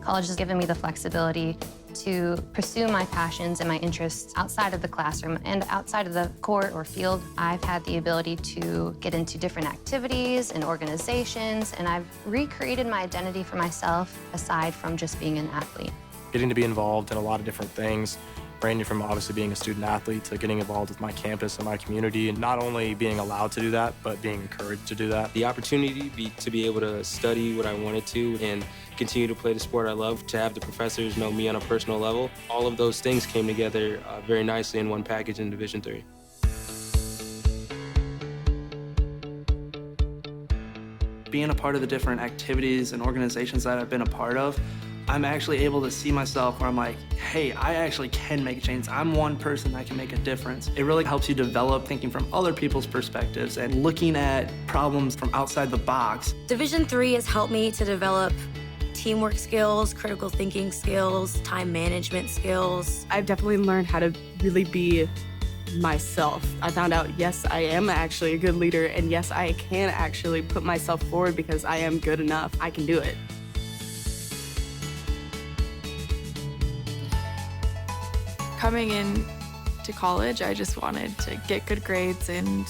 College has given me the flexibility to pursue my passions and my interests outside of the classroom and outside of the court or field. I've had the ability to get into different activities and organizations, and I've recreated my identity for myself aside from just being an athlete. Getting to be involved in a lot of different things, ranging from obviously being a student athlete to getting involved with my campus and my community, and not only being allowed to do that, but being encouraged to do that. The opportunity to be able to study what I wanted to and continue to play the sport I love, to have the professors know me on a personal level, all of those things came together very nicely in one package in Division III. Being a part of the different activities and organizations that I've been a part of, I'm actually able to see myself where I'm like, hey, I actually can make a change. I'm one person that can make a difference. It really helps you develop thinking from other people's perspectives and looking at problems from outside the box. Division III has helped me to develop teamwork skills, critical thinking skills, time management skills. I've definitely learned how to really be myself. I found out, yes, I am actually a good leader, and yes, I can actually put myself forward because I am good enough. I can do it. Coming in to college, I just wanted to get good grades and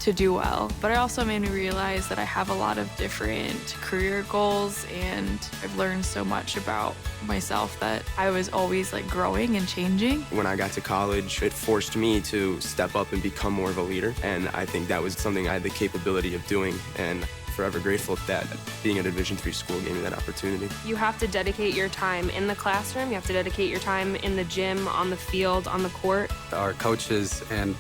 to do well. But it also made me realize that I have a lot of different career goals, and I've learned so much about myself that I was always like growing and changing. When I got to college, it forced me to step up and become more of a leader. And I think that was something I had the capability of doing. And forever grateful that being at a Division III school gave me that opportunity. You have to dedicate your time in the classroom, you have to dedicate your time in the gym, on the field, on the court. Our coaches and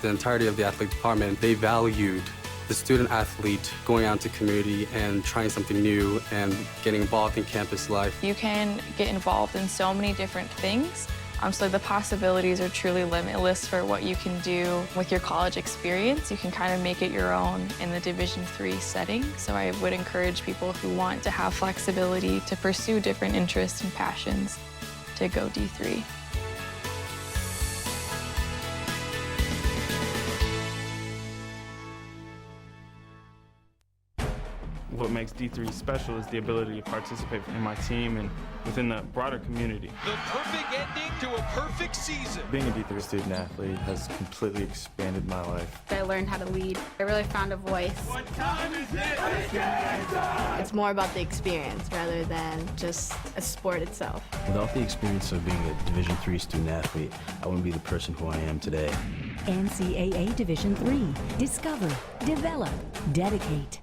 the entirety of the athletic department, they valued the student athlete going out to community and trying something new and getting involved in campus life. You can get involved in so many different things. So the possibilities are truly limitless for what you can do with your college experience. You can kind of make it your own in the Division III setting. So I would encourage people who want to have flexibility to pursue different interests and passions to go D3. What makes D3 special is the ability to participate in my team and within the broader community. The perfect ending to a perfect season. Being a D3 student athlete has completely expanded my life. I learned how to lead. I really found a voice. What time is it? It's more about the experience rather than just a sport itself. Without the experience of being a Division III student athlete, I wouldn't be the person who I am today. NCAA Division III. Discover, develop, dedicate.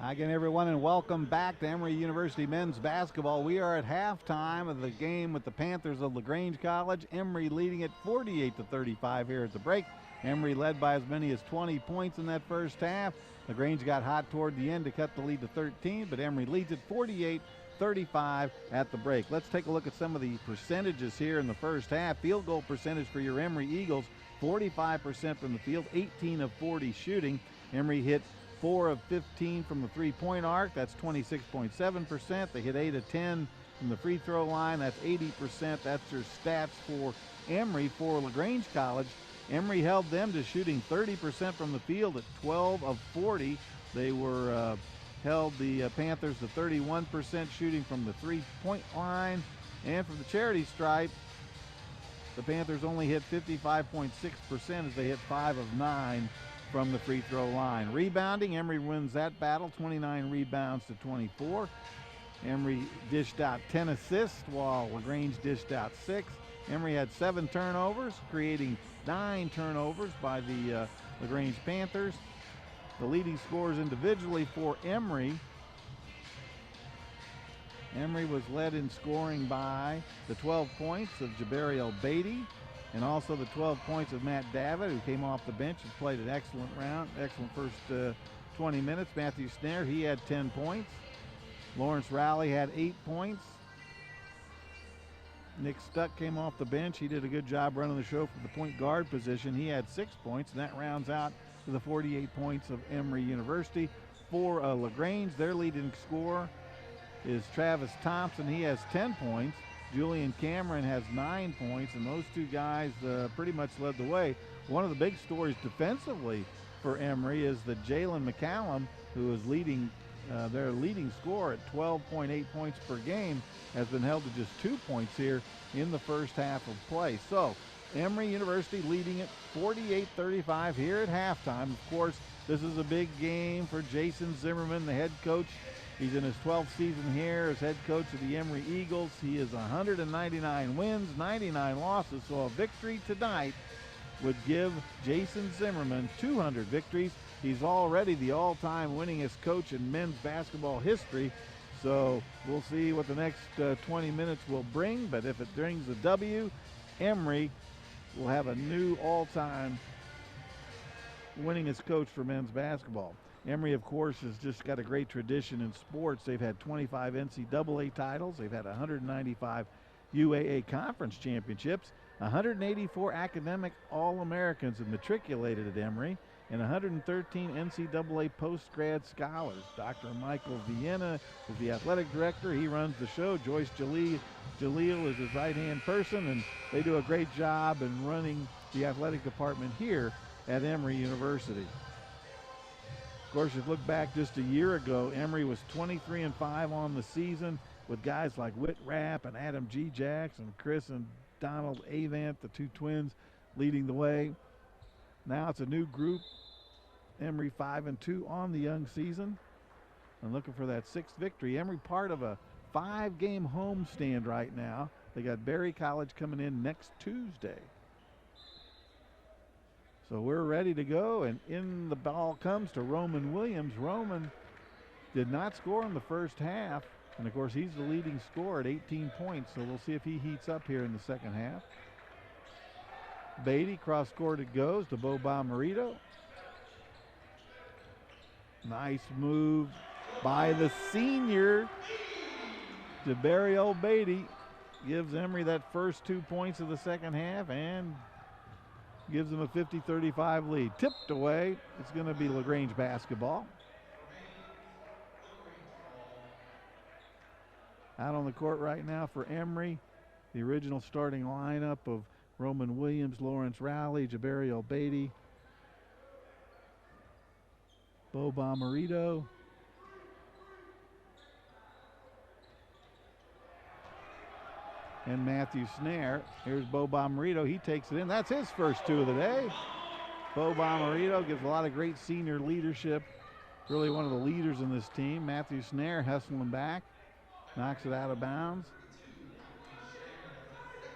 Again, everyone, and welcome back to Emory University men's basketball. We are at halftime of the game with the Panthers of LaGrange College. Emory leading it 48-35 here at the break. Emory led by as many as 20 points in that first half. LaGrange got hot toward the end to cut the lead to 13, but Emory leads it 48-35 at the break. Let's take a look at some of the percentages here in the first half. Field goal percentage for your Emory Eagles, 45% from the field, 18 of 40 shooting. Emory hit 4 of 15 from the three-point arc. That's 26.7%. They hit 8 of 10 from the free throw line. That's 80%. That's their stats for Emory. For LaGrange College, Emory held them to shooting 30% from the field at 12 of 40. They were held the Panthers to 31% shooting from the three-point line. And from the charity stripe, the Panthers only hit 55.6% as they hit 5 of 9 from the free throw line. Rebounding, Emory wins that battle, 29 rebounds to 24. Emory dished out 10 assists while LaGrange dished out 6. Emory had 7 turnovers, creating 9 turnovers by the LaGrange Panthers. The leading scorers individually for Emory. Emory was led in scoring by the 12 points of Jabari Beatty, and also the 12 points of Matt Davitt, who came off the bench and played an excellent first 20 minutes. Matthew Snare, he had 10 points. Lawrence Rowley had 8 points. Nick Stuck came off the bench. He did a good job running the show from the point guard position. He had 6 points, and that rounds out to the 48 points of Emory University. For LaGrange, their leading scorer is Travis Thompson. He has 10 points. Julian Cameron has 9 points, and those two guys pretty much led the way. One of the big stories defensively for Emory is that Jalen McCallum, who is their leading scorer at 12.8 points per game, has been held to just 2 points here in the first half of play. So Emory University leading it 48-35 here at halftime. Of course, this is a big game for Jason Zimmerman, the head coach. He's in his 12th season here as head coach of the Emory Eagles. He is 199 wins, 99 losses, so a victory tonight would give Jason Zimmerman 200 victories. He's already the all-time winningest coach in men's basketball history, so we'll see what the next 20 minutes will bring, but if it brings a W, Emory will have a new all-time winningest coach for men's basketball. Emory, of course, has just got a great tradition in sports. They've had 25 NCAA titles. They've had 195 UAA conference championships. 184 academic All-Americans have matriculated at Emory, and 113 NCAA post-grad scholars. Dr. Michael Vienna is the athletic director. He runs the show. Joyce Jaleel is his right-hand person, and they do a great job in running the athletic department here at Emory University. Of course, if you look back just a year ago, Emory was 23-5 on the season with guys like Whit Rapp and Adam G. Jackson, Chris and Donald Avant, the two twins, leading the way. Now it's a new group. Emory 5-2 on the young season and looking for that 6th victory. Emory part of a 5-game homestand right now. They got Berry College coming in next Tuesday. So we're ready to go, and in the ball comes to Roman Williams. Roman did not score in the first half, and of course he's the leading scorer at 18 points, so we'll see if he heats up here in the second half. Beatty cross-court it goes to Boba Marito. Nice move by the senior. Jabari Beatty gives Emory that first 2 points of the second half and gives them a 50-35 lead. Tipped away. It's going to be LaGrange basketball. Out on the court right now for Emory, the original starting lineup of Roman Williams, Lawrence Rowley, Jabari Beatty, Boba Marito, and Matthew Snare. Here's Boba Marito. He takes it in. That's his first 2 of the day. Boba Marito gives a lot of great senior leadership. Really one of the leaders in this team. Matthew Snare hustling back. Knocks it out of bounds.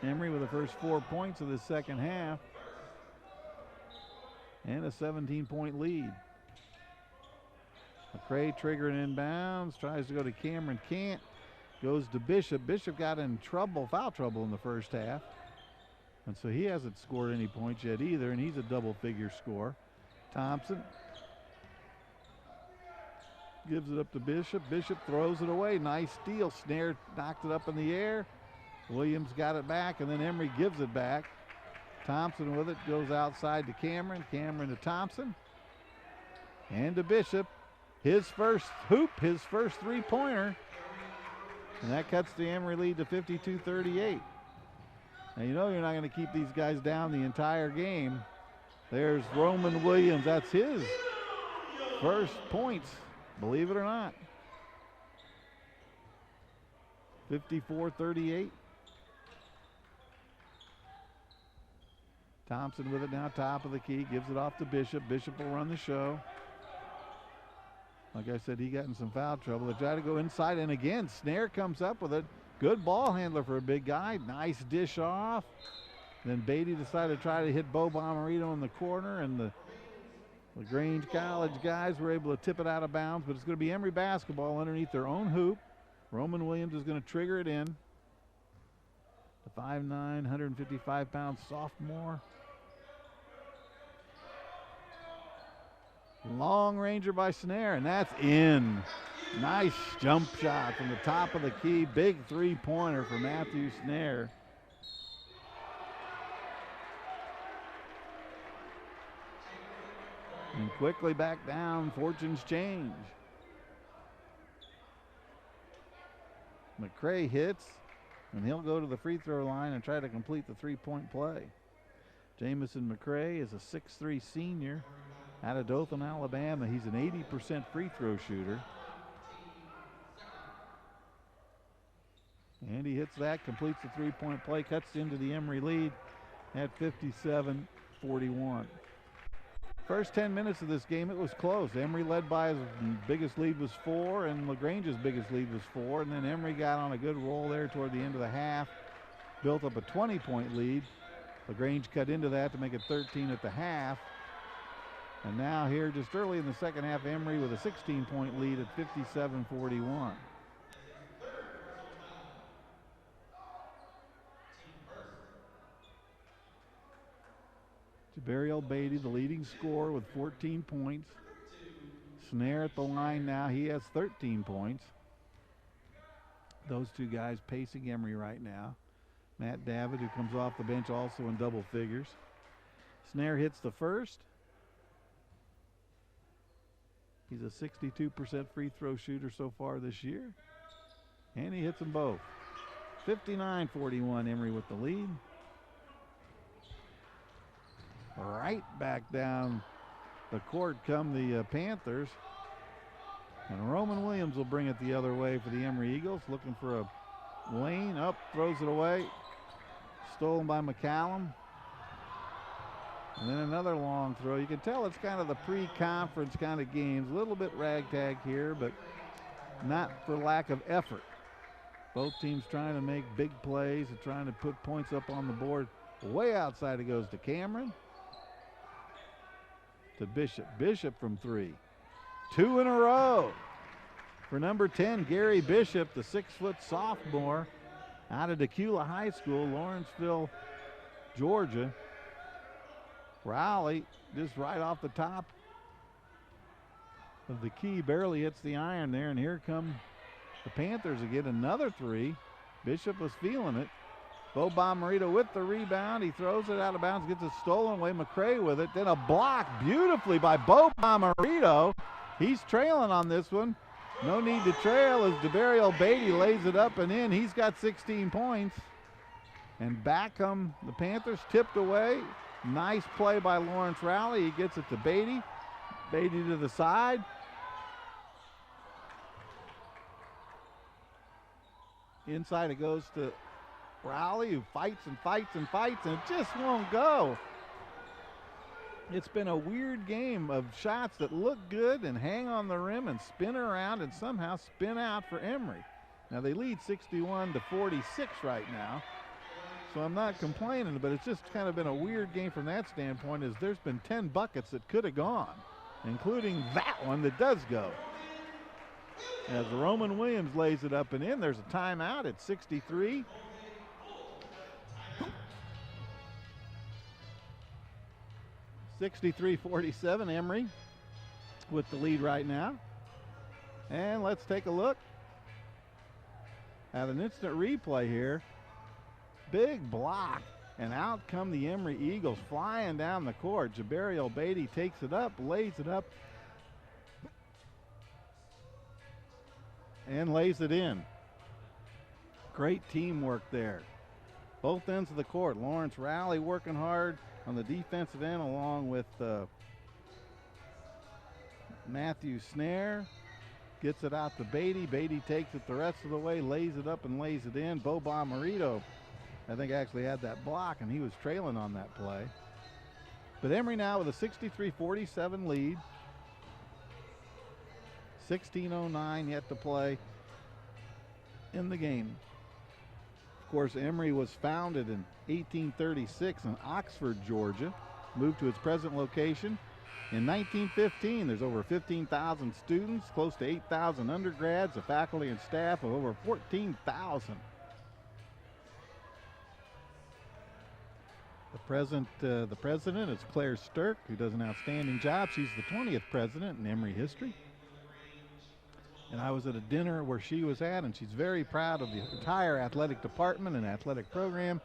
Emory with the first 4 points of the second half. And a 17-point lead. McCray triggering inbounds, tries to go to Cameron, can't. Goes to Bishop. Bishop got in trouble, foul trouble in the first half. And so he hasn't scored any points yet either, and he's a double-figure scorer. Thompson gives it up to Bishop. Bishop throws it away. Nice steal. Snare knocked it up in the air. Williams got it back, and then Emory gives it back. Thompson with it, goes outside to Cameron. Cameron to Thompson. And to Bishop. His first hoop, his first three-pointer. And that cuts the Emory lead to 52-38. Now you know you're not going to keep these guys down the entire game. There's Roman Williams. That's his first points, believe it or not. 54-38. Thompson with it now, top of the key, gives it off to Bishop. Bishop will run the show. Like I said, he got in some foul trouble. They try to go inside, and again, Snare comes up with it. Good ball handler for a big guy. Nice dish off. Then Beatty decided to try to hit Bo Bomarito in the corner, and the LaGrange College guys were able to tip it out of bounds, but it's going to be Emory basketball underneath their own hoop. Roman Williams is going to trigger it in. The 5'9", 155-pound sophomore. Long ranger by Snare, and that's in. Nice jump shot from the top of the key. Big three-pointer for Matthew Snare. And quickly back down, fortunes change. McCray hits, and he'll go to the free throw line and try to complete the three-point play. Jamison McCray is a 6'3" senior out of Dothan, Alabama. He's an 80% free throw shooter. And he hits that, completes the three-point play, cuts into the Emory lead at 57-41. First 10 minutes of this game, it was close. Emory led by his biggest lead was 4, and LaGrange's biggest lead was 4. And then Emory got on a good roll there toward the end of the half, built up a 20-point lead. LaGrange cut into that to make it 13 at the half. And now here, just early in the second half, Emory with a 16-point lead at 57-41. Jabariel Beatty, the leading scorer with 14 points. Snare at the line now. He has 13 points. Those two guys pacing Emory right now. Matt David, who comes off the bench, also in double figures. Snare hits the first. He's a 62% free throw shooter so far this year. And he hits them both. 59-41, Emory with the lead. Right back down the court come the Panthers. And Roman Williams will bring it the other way for the Emory Eagles. Looking for a lane, up, throws it away. Stolen by McCallum. And then another long throw. You can tell it's kind of the pre-conference kind of games. A little bit ragtag here, but not for lack of effort. Both teams trying to make big plays and trying to put points up on the board. Way outside it goes to Cameron. To Bishop. Bishop from 3. 2 in a row for number 10, Gary Bishop, the 6-foot sophomore out of Decula High School, Lawrenceville, Georgia. Rowley just right off the top of the key, barely hits the iron there, and here come the Panthers again. Another 3. Bishop was feeling it. Bo Bomarito with the rebound. He throws it out of bounds, gets it stolen away. McCray with it. Then a block beautifully by Bo Bomarito. He's trailing on this one. No need to trail as DeBariel Beatty lays it up and in. He's got 16 points. And back come the Panthers, tipped away. Nice play by Lawrence Rowley. He gets it to Beatty. Beatty to the side. Inside it goes to Rowley, who fights and fights and fights, and it just won't go. It's been a weird game of shots that look good and hang on the rim and spin around and somehow spin out for Emory. Now they lead 61-46 right now, so I'm not complaining, but it's just kind of been a weird game from that standpoint, as there's been 10 buckets that could have gone, including that one that does go. As Roman Williams lays it up and in, there's a timeout at 63. (63-47) Emory with the lead right now. And let's take a look at an instant replay here. Big block, and out come the Emory Eagles flying down the court. Jabari Obeidi takes it up, lays it up, and lays it in. Great teamwork there. Both ends of the court. Lawrence Rowley working hard on the defensive end along with Matthew Snare. Gets it out to Beatty. Beatty takes it the rest of the way, lays it up and lays it in. Bo Bomarito, I think, actually had that block, and he was trailing on that play. But Emory now with a 63-47 lead. 16:09 yet to play in the game. Of course, Emory was founded in 1836 in Oxford, Georgia. Moved to its present location in 1915. There's over 15,000 students, close to 8,000 undergrads, a faculty and staff of over 14,000. The president is Claire Stirk, who does an outstanding job. She's the 20th president in Emory history. And I was at a dinner where she was at, and she's very proud of the entire athletic department and athletic program,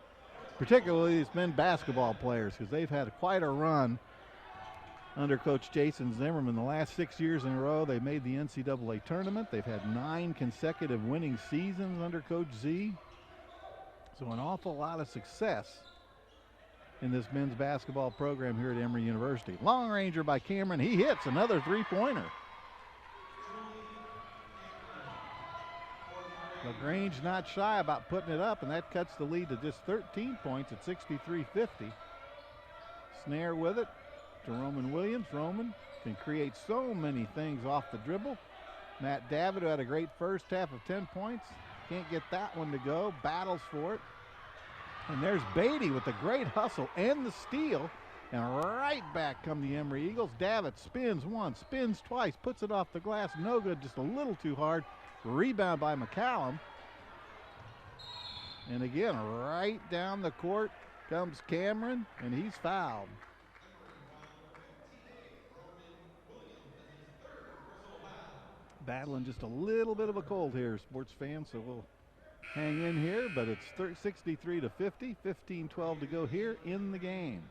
particularly these men basketball players, because they've had quite a run under Coach Jason Zimmerman. The last 6 years in a row, they made the NCAA tournament. They've had 9 consecutive winning seasons under Coach Z. So an awful lot of success in this men's basketball program here at Emory University. Long ranger by Cameron. He hits another three-pointer. LaGrange not shy about putting it up, and that cuts the lead to just 13 points at 63-50. Snare with it to Roman Williams. Roman can create so many things off the dribble. Matt David, who had a great first half of 10 points, can't get that one to go, battles for it. And there's Beatty with the great hustle and the steal. And right back come the Emory Eagles. David spins once, spins twice, puts it off the glass. No good, just a little too hard. Rebound by McCallum. And again, right down the court comes Cameron, and he's fouled. Battling just a little bit of a cold here, sports fans, so we'll hang in here, but it's 63-50, 15-12 to go here in the game.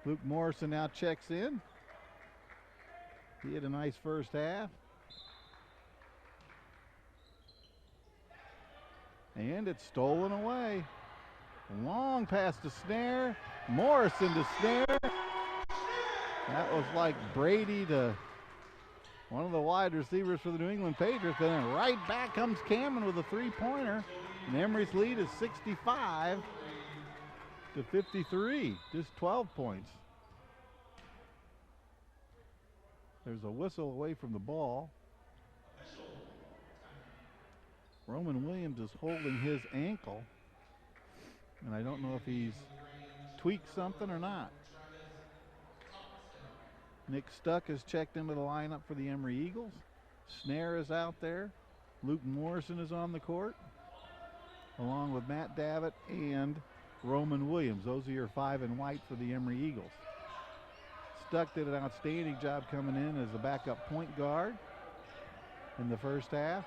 Luke Morrison now checks in. He had a nice first half. And it's stolen away. Long pass to Snare. Morrison to Snare. That was like Brady to one of the wide receivers for the New England Patriots. Then right back comes Cameron with a three-pointer. And Emory's lead is 65-53. Just 12 points. There's a whistle away from the ball. Roman Williams is holding his ankle, and I don't know if he's tweaked something or not. Nick Stuck has checked into the lineup for the Emory Eagles. Snare is out there. Luke Morrison is on the court, along with Matt Davitt and Roman Williams. Those are your 5 in white for the Emory Eagles. Stuck did an outstanding job coming in as a backup point guard in the first half.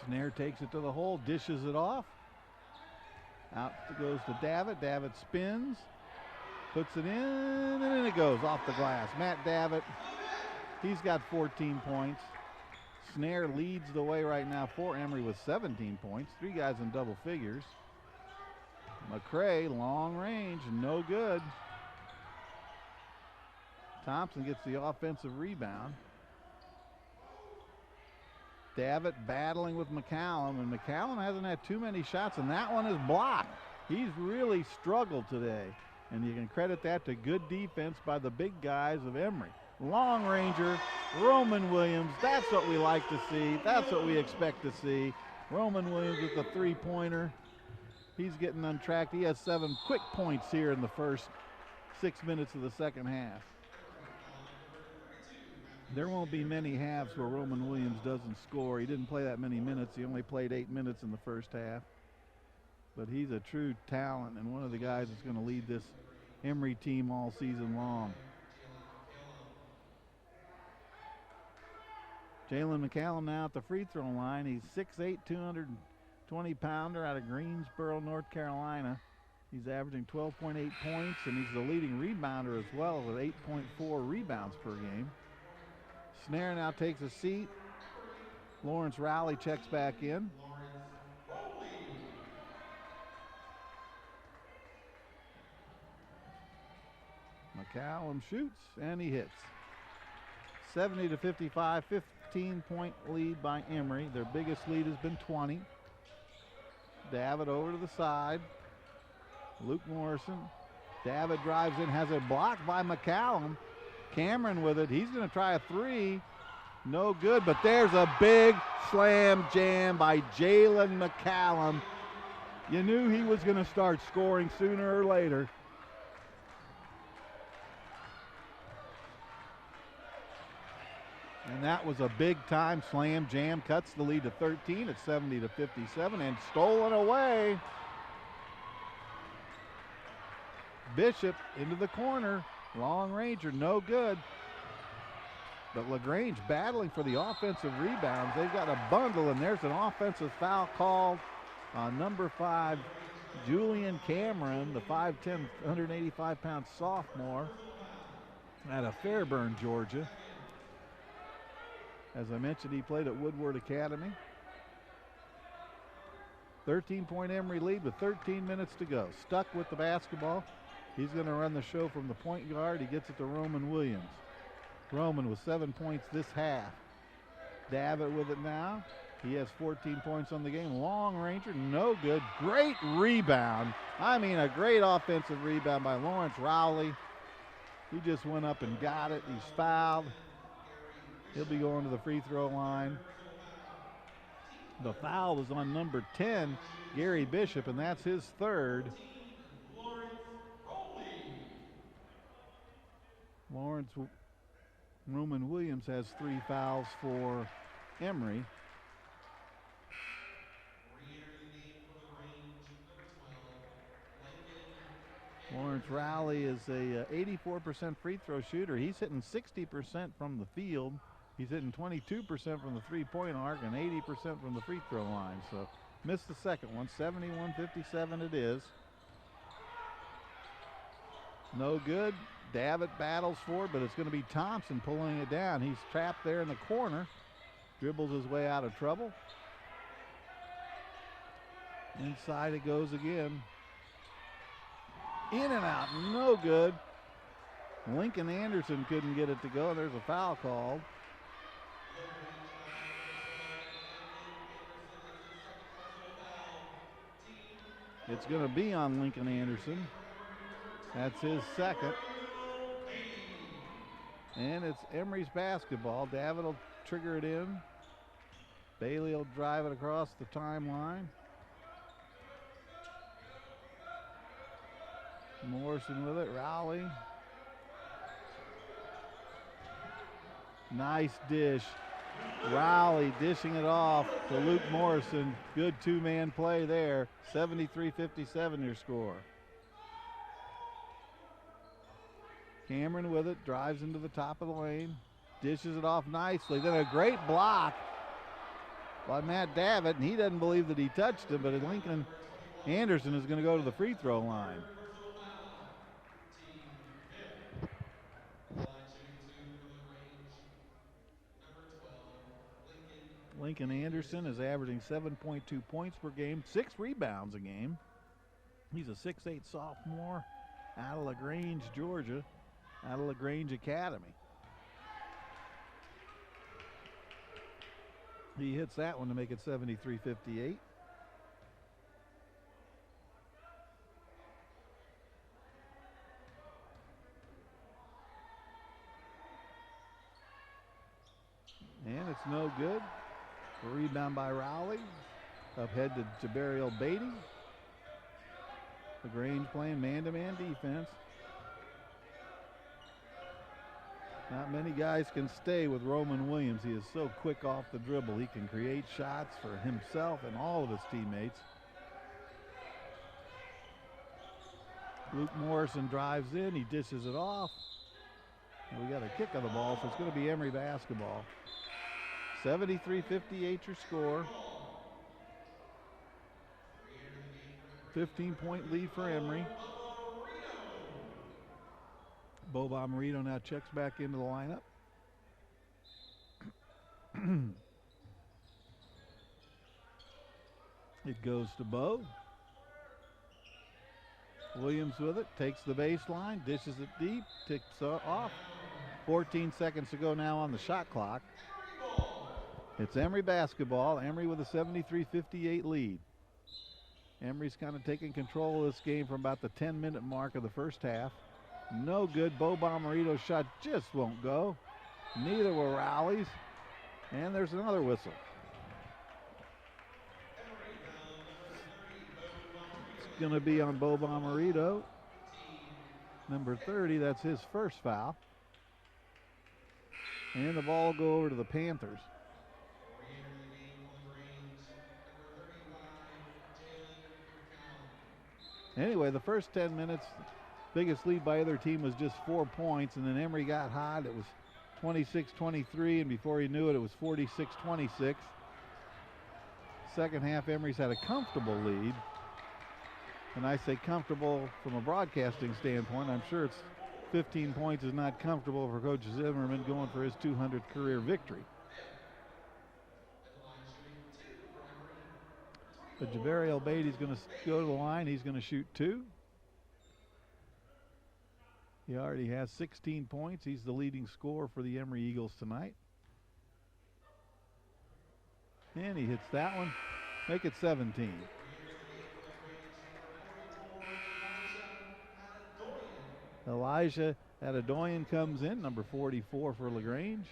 Snare takes it to the hole, dishes it off. Out it goes to Davitt. Davitt spins, puts it in, and then it goes off the glass. Matt Davitt, he's got 14 points. Snare leads the way right now for Emory with 17 points. 3 guys in double figures. McCray, long range, no good. Thompson gets the offensive rebound. Davitt battling with McCallum, and McCallum hasn't had too many shots, and that one is blocked. He's really struggled today, and you can credit that to good defense by the big guys of Emory. Long ranger, Roman Williams, that's what we like to see. That's what we expect to see. Roman Williams with the three-pointer. He's getting untracked. He has 7 quick points here in the first 6 minutes of the second half. There won't be many halves where Roman Williams doesn't score. He didn't play that many minutes. He only played 8 minutes in the first half. But he's a true talent and one of the guys that's going to lead this Emory team all season long. Jalen McCallum now at the free throw line. He's 6'8", 220-pounder out of Greensboro, North Carolina. He's averaging 12.8 points, and he's the leading rebounder as well with 8.4 rebounds per game. Snare now takes a seat. Lawrence Rowley checks back in. McCallum shoots, and he hits. 70-55, 15-point lead by Emory. Their biggest lead has been 20. David over to the side. Luke Morrison. David drives in, has it blocked by McCallum. Cameron with it. He's going to try a three. No good, but there's a big slam jam by Jalen McCallum. You knew he was going to start scoring sooner or later. And that was a big-time slam jam. Cuts the lead to 13 at 70-57 and stolen away. Bishop into the corner. Long ranger, no good. But LaGrange battling for the offensive rebounds. They've got a bundle, and there's an offensive foul called on number 5, Julian Cameron, the 5'10", 185-pound sophomore out of Fairburn, Georgia. As I mentioned, he played at Woodward Academy. 13-point Emory lead with 13 minutes to go. Stuck with the basketball. He's going to run the show from the point guard. He gets it to Roman Williams. Roman with 7 points this half. Davitt with it now. He has 14 points on the game. Long ranger, no good. Great rebound. I mean, a great offensive rebound by Lawrence Rowley. He just went up and got it. He's fouled. He'll be going to the free throw line. The foul was on number 10, Gary Bishop, and that's his third. Lawrence Roman Williams has 3 fouls for Emory. Lawrence Rowley is a 84% free throw shooter. He's hitting 60% from the field. He's hitting 22% from the three-point arc and 80% from the free throw line. So missed the second one. 71-57 it is. No good. Davitt battles for it, but it's going to be Thompson pulling it down. He's trapped there in the corner. Dribbles his way out of trouble. Inside it goes again. In and out, no good. Lincoln Anderson couldn't get it to go. There's a foul called. It's going to be on Lincoln Anderson. That's his second. And it's Emory's basketball. Davitt will trigger it in. Bailey will drive it across the timeline. Morrison with it, Rowley. Nice dish. Rowley dishing it off to Luke Morrison. Good two-man play there. 73-57 your score. Cameron with it, drives into the top of the lane. Dishes it off nicely. Then a great block by Matt Davitt, and he doesn't believe that he touched him, but Lincoln Anderson is going to go to the free throw line. Lincoln Anderson is averaging 7.2 points per game, 6 rebounds a game. He's a 6'8" sophomore out of LaGrange, Georgia, out of LaGrange Academy. He hits that one to make it 73-58. And it's no good. A rebound by Rowley. Up head to Jabariel Beatty. LaGrange playing man-to-man defense. Not many guys can stay with Roman Williams. He is so quick off the dribble. He can create shots for himself and all of his teammates. Luke Morrison drives in. He dishes it off. And we got a kick of the ball, so it's going to be Emory basketball. 73-58 your score. 15-point lead for Emory. Bo Bomarito now checks back into the lineup. It goes to Bo. Williams with it, takes the baseline, dishes it deep, ticks off. 14 seconds to go now on the shot clock. It's Emory basketball. Emory with a 73-58 lead. Emory's kind of taking control of this game from about the 10-minute mark of the first half. No good. Bo Bomarito's shot just won't go. Neither will Rowley's. And there's another whistle. It's going to be on Bo Bomarito. Number 30, that's his first foul. And the ball will go over to the Panthers. Anyway, the first 10 minutes, biggest lead by either team was just 4 points, and then Emory got hot. It was 26-23, and before you knew it, it was 46-26. Second half, Emory's had a comfortable lead. And I say comfortable from a broadcasting standpoint. I'm sure it's 15 points is not comfortable for Coach Zimmerman going for his 200th career victory. But Jabari El-Beatty's going to go to the line. He's going to shoot 2. He already has 16 points. He's the leading scorer for the Emory Eagles tonight. And he hits that one. Make it 17. Elijah Adedoyan comes in, number 44 for LaGrange.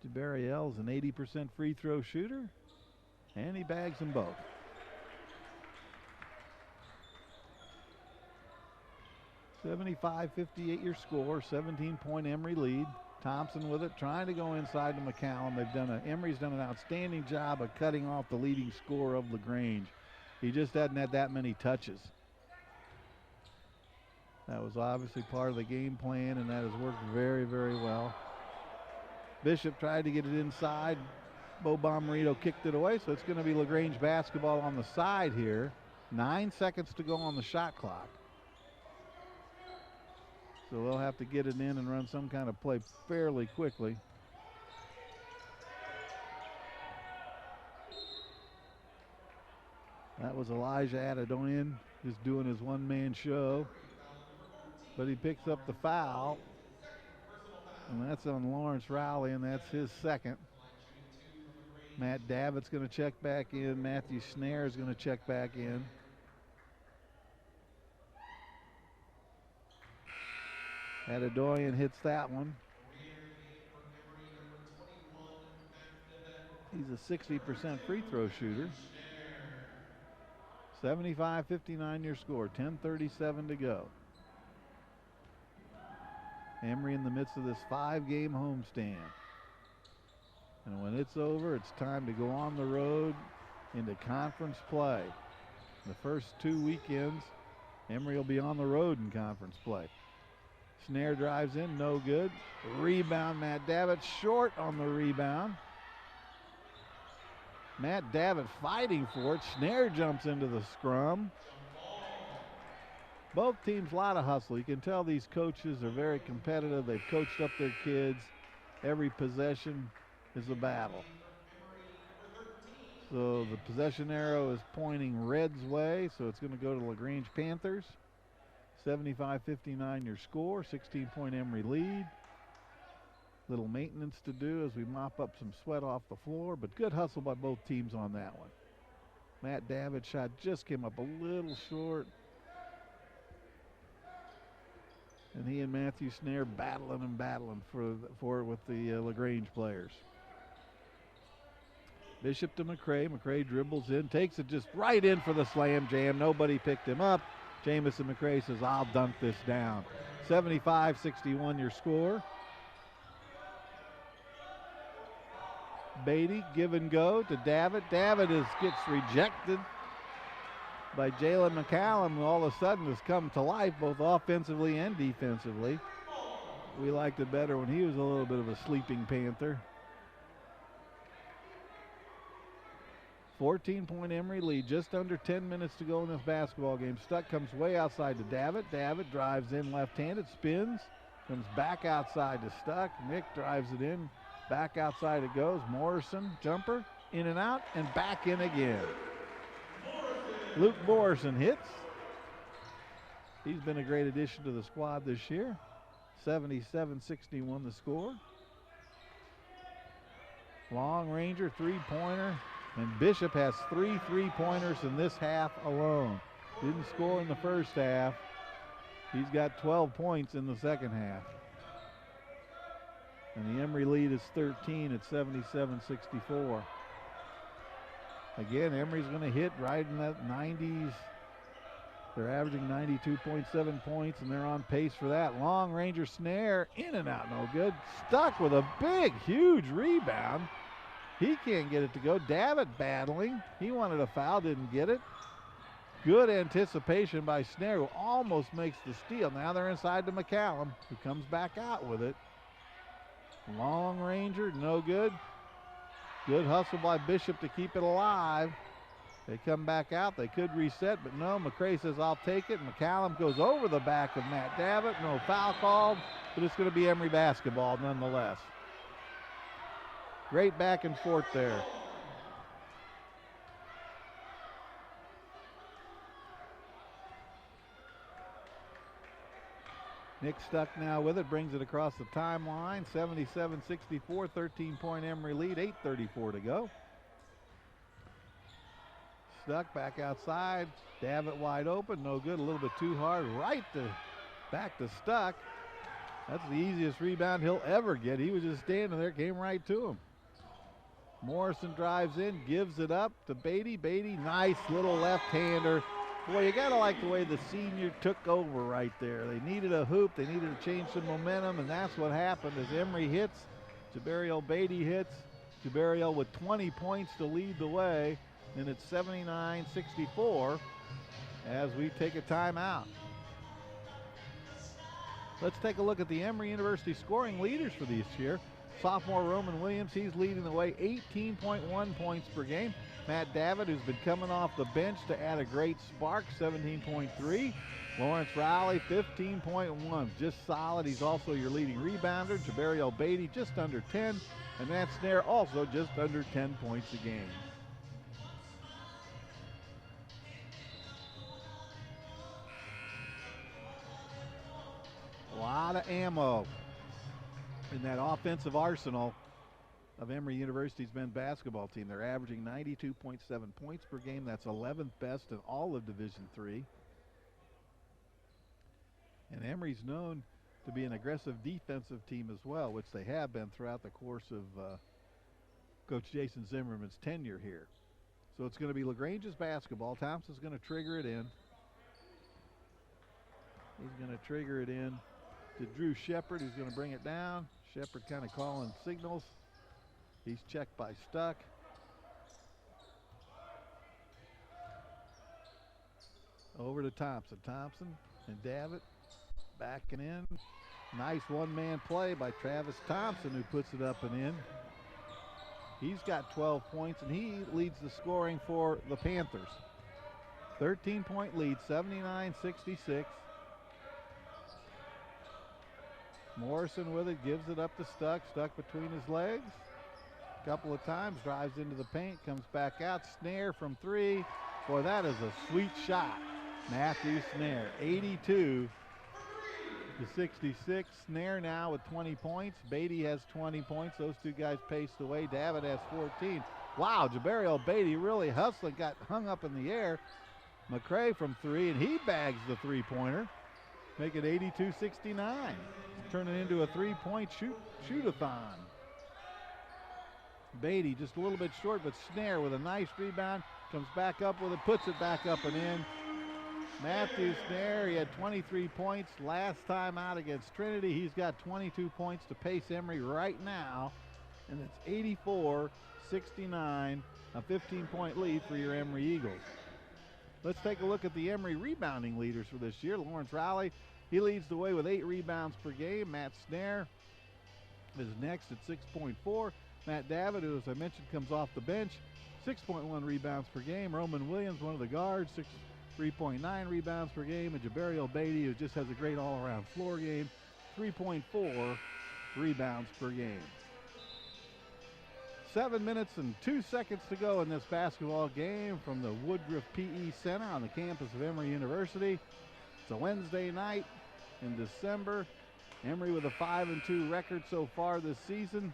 Jabariel's an 80% free throw shooter, and he bags them both. (75-58) your score, 17-point Emory lead. Thompson with it, trying to go inside to McCallum. Emory's done an outstanding job of cutting off the leading scorer of LaGrange. He just hadn't had that many touches. That was obviously part of the game plan, and that has worked very, very well. Bishop tried to get it inside. Bo Bomarito kicked it away, so it's going to be LaGrange basketball on the side here. 9 seconds to go on the shot clock. So they'll have to get it in and run some kind of play fairly quickly. That was Elijah Adedoyan just doing his one-man show. But he picks up the foul. And that's on Lawrence Rowley, and that's his second. Matt Davitt's going to check back in. Matthew Snare is going to check back in. Adedoyan hits that one. He's a 60% free throw shooter. 75-59 your score. 10:37 to go. Emory in the midst of this 5-game homestand. And when it's over, it's time to go on the road into conference play. The first 2 weekends, Emory will be on the road in conference play. Snare drives in, no good. Rebound, Matt Davitt, short on the rebound. Matt Davitt fighting for it. Snare jumps into the scrum. Both teams, a lot of hustle. You can tell these coaches are very competitive. They've coached up their kids. Every possession is a battle. So the possession arrow is pointing Red's way, so it's going to go to LaGrange Panthers. 75-59 your score, 16-point Emory lead. Little maintenance to do as we mop up some sweat off the floor, but good hustle by both teams on that one. Matt Davitt's shot just came up a little short. And he and Matthew Snare battling for it with the LaGrange players. Bishop to McCray. McCray dribbles in, takes it just right in for the slam jam. Nobody picked him up. Jamison McCray says, I'll dunk this down. 75-61 your score. Beatty, give and go to Davitt. Davitt gets rejected by Jalen McCallum, who all of a sudden has come to life both offensively and defensively. We liked it better when he was a little bit of a sleeping Panther. 14-point Emory lead, just under 10 minutes to go in this basketball game. Stuck comes way outside to Davitt. Davitt drives in left-handed, spins, comes back outside to Stuck. Nick drives it in, back outside it goes. Morrison, jumper, in and out, and back in again. Luke Morrison hits. He's been a great addition to the squad this year. 77-61 the score. Long Ranger three-pointer. And Bishop has 3 3-pointers in this half alone. Didn't score in the first half. He's got 12 points in the second half. And the Emory lead is 13 at 77-64. Again, Emory's going to hit right in that 90s. They're averaging 92.7 points, and they're on pace for that. Long Ranger snare, in and out, no good. Stuck with a big, huge rebound. He can't get it to go. Davitt battling. He wanted a foul, didn't get it. Good anticipation by Snare, who almost makes the steal. Now they're inside to McCallum, who comes back out with it. Long Ranger, no good. Good hustle by Bishop to keep it alive. They come back out. They could reset, but no. McCray says, I'll take it. McCallum goes over the back of Matt Davitt. No foul called, but it's going to be Emory basketball nonetheless. Great back and forth there. Nick Stuck now with it, brings it across the timeline. 77-64, 13-point Emory lead, 8:34 to go. Stuck back outside. Davitt wide open, no good, a little bit too hard. Back to Stuck. That's the easiest rebound he'll ever get. He was just standing there, came right to him. Morrison drives in, gives it up to Beatty. Beatty, nice little left-hander. Boy, you gotta like the way the senior took over right there. They needed a hoop, they needed to change some momentum, and that's what happened as Emory hits. Jabario Beatty hits. Jabario with 20 points to lead the way, and it's 79-64 as we take a timeout. Let's take a look at the Emory University scoring leaders for this year. Sophomore Roman Williams, he's leading the way, 18.1 points per game. Matt Davitt, who's been coming off the bench to add a great spark, 17.3. Lawrence Rowley, 15.1, just solid. He's also your leading rebounder. Jabario Beatty, just under 10. And Matt Snare, also just under 10 points a game. A lot of ammo in that offensive arsenal of Emory University's men's basketball team. They're averaging 92.7 points per game. That's 11th best in all of Division III. And Emory's known to be an aggressive defensive team as well, which they have been throughout the course of Coach Jason Zimmerman's tenure here. So it's going to be LaGrange's basketball. Thompson's going to trigger it in. He's going to trigger it in to Drew Shepard, who's going to bring it down. Shepard kind of calling signals. He's checked by Stuck. Over to Thompson. Thompson and Davitt backing in. Nice one-man play by Travis Thompson, who puts it up and in. He's got 12 points, and he leads the scoring for the Panthers. 13-point lead, 79-66. Morrison with it, gives it up to Stuck. Stuck between his legs. A couple of times, drives into the paint, comes back out. Snare from three. Boy, that is a sweet shot. Matthew Snare, 82-66. Snare now with 20 points. Beatty has 20 points. Those two guys paced away. Davitt has 14. Wow, Jabario Beatty really hustling, got hung up in the air. McCray from three, and he bags the three-pointer. Make it 82-69. Turning into a three-point shoot-a-thon. Beatty just a little bit short, but Snare with a nice rebound. Comes back up with it, puts it back up and in. Matthew Snare, he had 23 points last time out against Trinity. He's got 22 points to pace Emory right now. And it's 84-69, a 15-point lead for your Emory Eagles. Let's take a look at the Emory rebounding leaders for this year. Lawrence Rowley, he leads the way with 8 rebounds per game. Matt Snare is next at 6.4. Matt Davitt, who, as I mentioned, comes off the bench, 6.1 rebounds per game. Roman Williams, one of the guards, 3.9 rebounds per game. And Jabariel Beatty, who just has a great all-around floor game, 3.4 rebounds per game. 7 minutes and 2 seconds to go in this basketball game from the Woodruff PE Center on the campus of Emory University. It's a Wednesday night in December. Emory with a 5-2 record so far this season.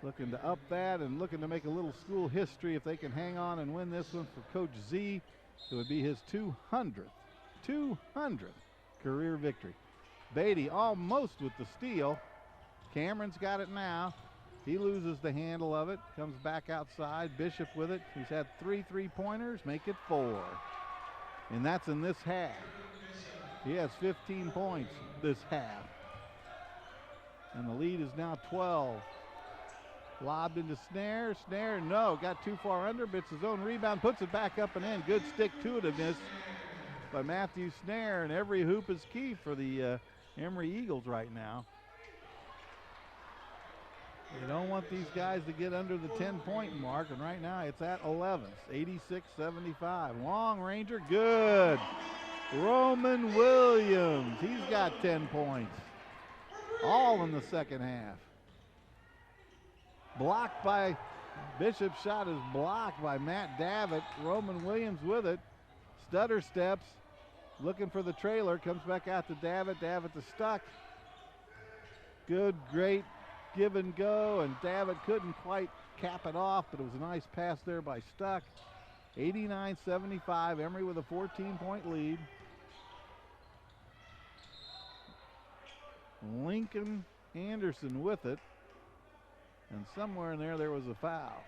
Looking to up that and looking to make a little school history if they can hang on and win this one for Coach Z. It would be his 200th career victory. Beatty almost with the steal. Cameron's got it now. He loses the handle of it, comes back outside. Bishop with it. He's had 3 3-pointers, make it 4. And that's in this half. He has 15 points this half. And the lead is now 12. Lobbed into Snare. Snare, no, got too far under, but it's his own rebound, puts it back up and in. Good stick-to-itiveness by Matthew Snare, and every hoop is key for the Emory Eagles right now. You don't want these guys to get under the 10-point mark, and right now it's at 11. 86-75. Long ranger, good. Roman Williams, he's got 10 points. All in the second half. Blocked by, Bishop's shot is blocked by Matt Davitt. Roman Williams with it. Stutter steps, looking for the trailer, comes back out to Davitt. Davitt to Stuck. Good, great give and go, and Davitt couldn't quite cap it off, but it was a nice pass there by Stuck. 89-75, Emory with a 14-point lead. Lincoln Anderson with it, and somewhere in there was a foul.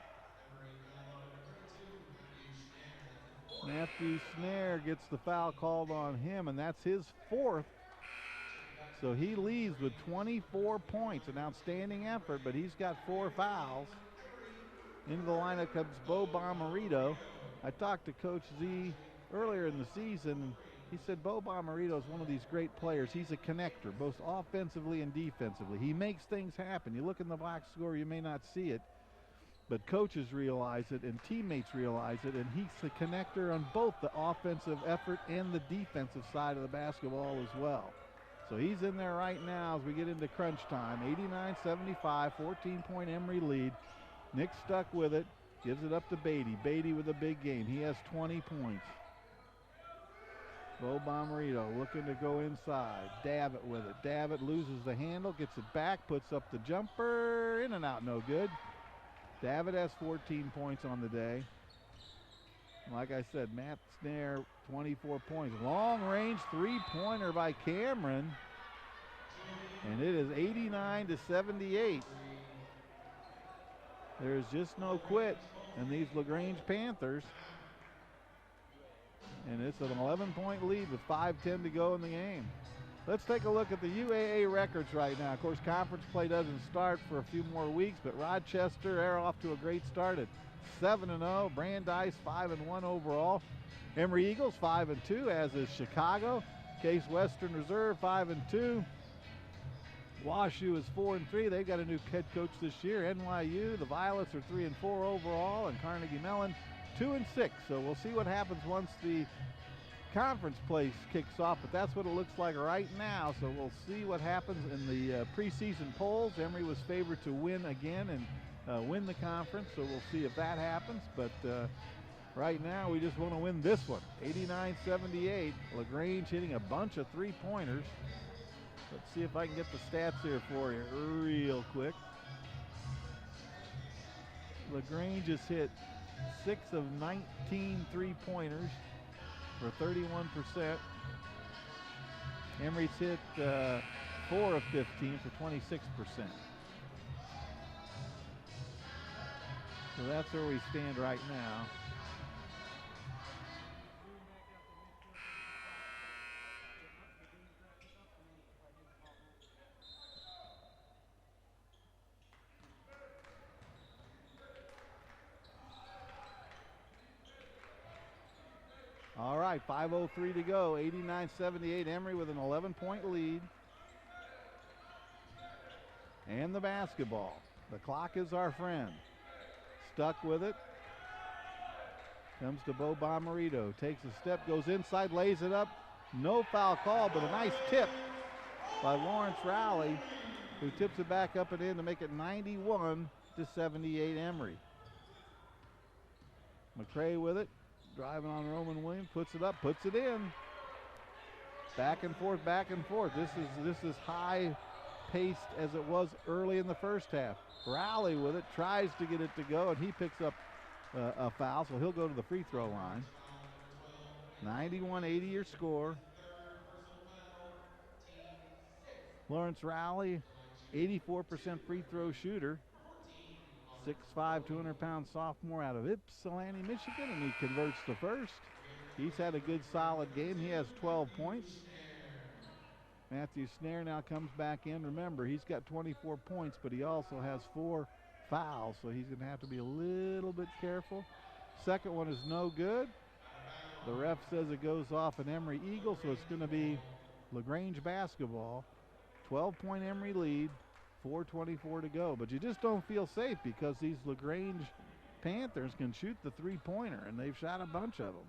Matthew Snare gets the foul called on him, and that's his 4th. So he leads with 24 points, an outstanding effort, but he's got 4 fouls. Into the lineup comes Bo Bomarito. I talked to Coach Z earlier in the season. He said Bo Bomarito is one of these great players. He's a connector, both offensively and defensively. He makes things happen. You look in the box score, you may not see it, but coaches realize it and teammates realize it, and he's the connector on both the offensive effort and the defensive side of the basketball as well. So he's in there right now as we get into crunch time. 89-75, 14-point Emory lead. Nick Stuck with it, gives it up to Beatty. Beatty with a big game. He has 20 points. Bo Bomarito looking to go inside. Davitt with it. Davitt loses the handle, gets it back, puts up the jumper. In and out, no good. Davitt has 14 points on the day. Like I said, Matt Snare, 24 points. Long range 3-pointer by Cameron. And it is 89-78. There's just no quit in these LaGrange Panthers. And it's an 11-point lead with 5:10 to go in the game. Let's take a look at the UAA records right now. Of course, conference play doesn't start for a few more weeks, but Rochester, they're off to a great start at 7-0. Brandeis 5-1 overall. Emory Eagles 5-2, as is Chicago. Case Western Reserve 5-2. WashU is 4-3. They've got a new head coach this year. NYU, the Violets are 3-4 overall, and Carnegie Mellon 2-6. So we'll see what happens once the conference play kicks off, but that's what it looks like right now. So we'll see what happens in the preseason polls. Emory was favored to win again and win the conference, so we'll see if that happens. But right now we just want to win this one. 89-78. LaGrange hitting a bunch of 3-pointers. Let's see if I can get the stats here for you real quick. LaGrange has hit 6 of 19 3-pointers for 31%. Emory's hit 4 of 15 for 26%. So that's where we stand right now. All right, 5:03 to go. 89-78 Emory with an 11-point lead. And the basketball. The clock is our friend. Stuck with it. Comes to Bo Bomarito. Takes a step, goes inside, lays it up. No foul call, but a nice tip by Lawrence Rowley, who tips it back up and in to make it 91-78 Emory. McCray with it. Driving on Roman Williams, puts it up, puts it in. Back and forth, back and forth. This is high paced as it was early in the first half. Rowley with it, tries to get it to go, and he picks up a foul, so he'll go to the free throw line. 91-80 your score. Lawrence Rowley, 84% free throw shooter. 6'5", 200-pound sophomore out of Ypsilanti, Michigan, and he converts the first. He's had a good, solid game. He has 12 points. Matthew Snare now comes back in. Remember, he's got 24 points, but he also has 4 fouls, so he's going to have to be a little bit careful. Second one is no good. The ref says it goes off an Emory Eagle, so it's going to be LaGrange basketball. 12-point Emory lead. 4:24 to go, but you just don't feel safe because these LaGrange Panthers can shoot the three-pointer, and they've shot a bunch of them.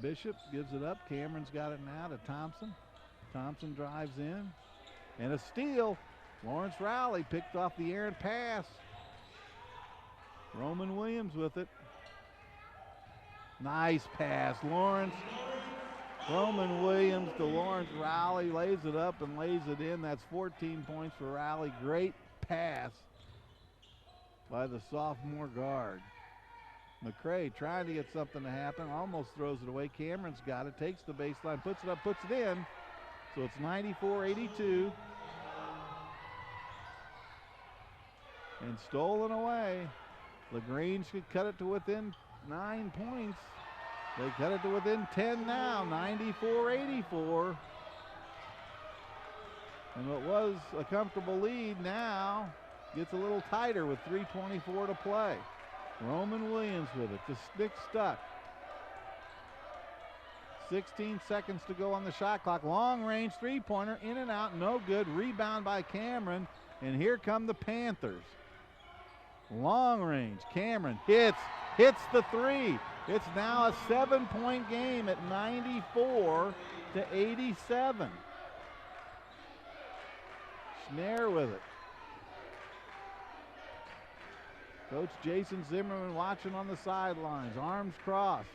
Bishop gives it up. Cameron's got it now to Thompson. Thompson drives in, and a steal. Lawrence Rowley picked off the errant pass. Roman Williams with it. Nice pass, Lawrence. Roman Williams to Lawrence Rowley, lays it up and lays it in. That's 14 points for Rowley. Great pass by the sophomore guard. McCray trying to get something to happen, almost throws it away. Cameron's got it, takes the baseline, puts it up, puts it in. So it's 94-82. And stolen away. LaGrange could cut it to within 9 points. They cut it to within 10 now, 94-84. And what was a comfortable lead now gets a little tighter with 3:24 to play. Roman Williams with it. The stick stuck. 16 seconds to go on the shot clock. Long range three-pointer, in and out, no good. Rebound by Cameron. And here come the Panthers. Long range, Cameron hits the three. It's now a 7-point game at 94-87. Schnare with it. Coach Jason Zimmerman watching on the sidelines, arms crossed.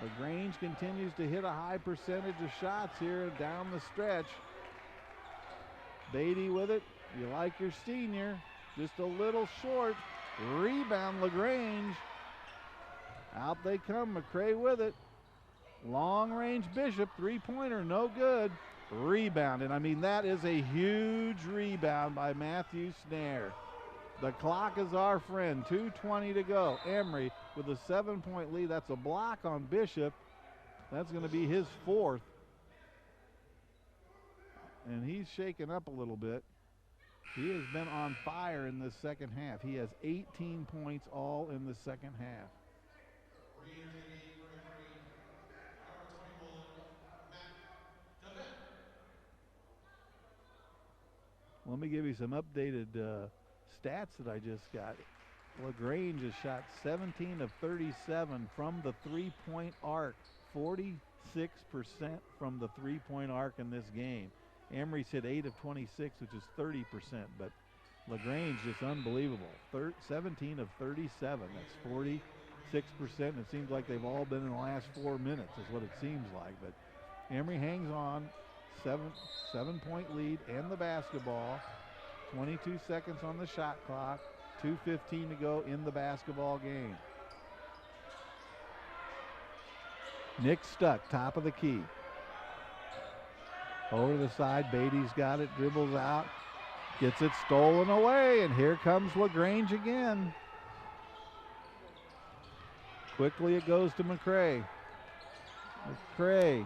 LaGrange continues to hit a high percentage of shots here down the stretch. Beatty with it. You like your senior, just a little short. Rebound LaGrange. Out they come, McCray with it. Long range Bishop, three-pointer, no good. Rebound, and I mean that is a huge rebound by Matthew Snare. The clock is our friend, 2:20 to go. Emory with a 7-point lead. That's a block on Bishop. That's going to be his fourth. And he's shaken up a little bit. He has been on fire in this second half. He has 18 points all in the second half. Let me give you some updated stats that I just got. LaGrange has shot 17 of 37 from the three-point arc, 46% from the three-point arc in this game. Emory's hit 8 of 26, which is 30%, but LaGrange just unbelievable. 17 of 37, that's 46%. And it seems like they've all been in the last 4 minutes is what it seems like. But Emory hangs on, 7-point lead and the basketball. 22 seconds on the shot clock, 2:15 to go in the basketball game. Nick Stuck, top of the key. Over to the side, Beatty's got it, dribbles out, gets it stolen away, and here comes LaGrange again. Quickly it goes to McCray. McCray.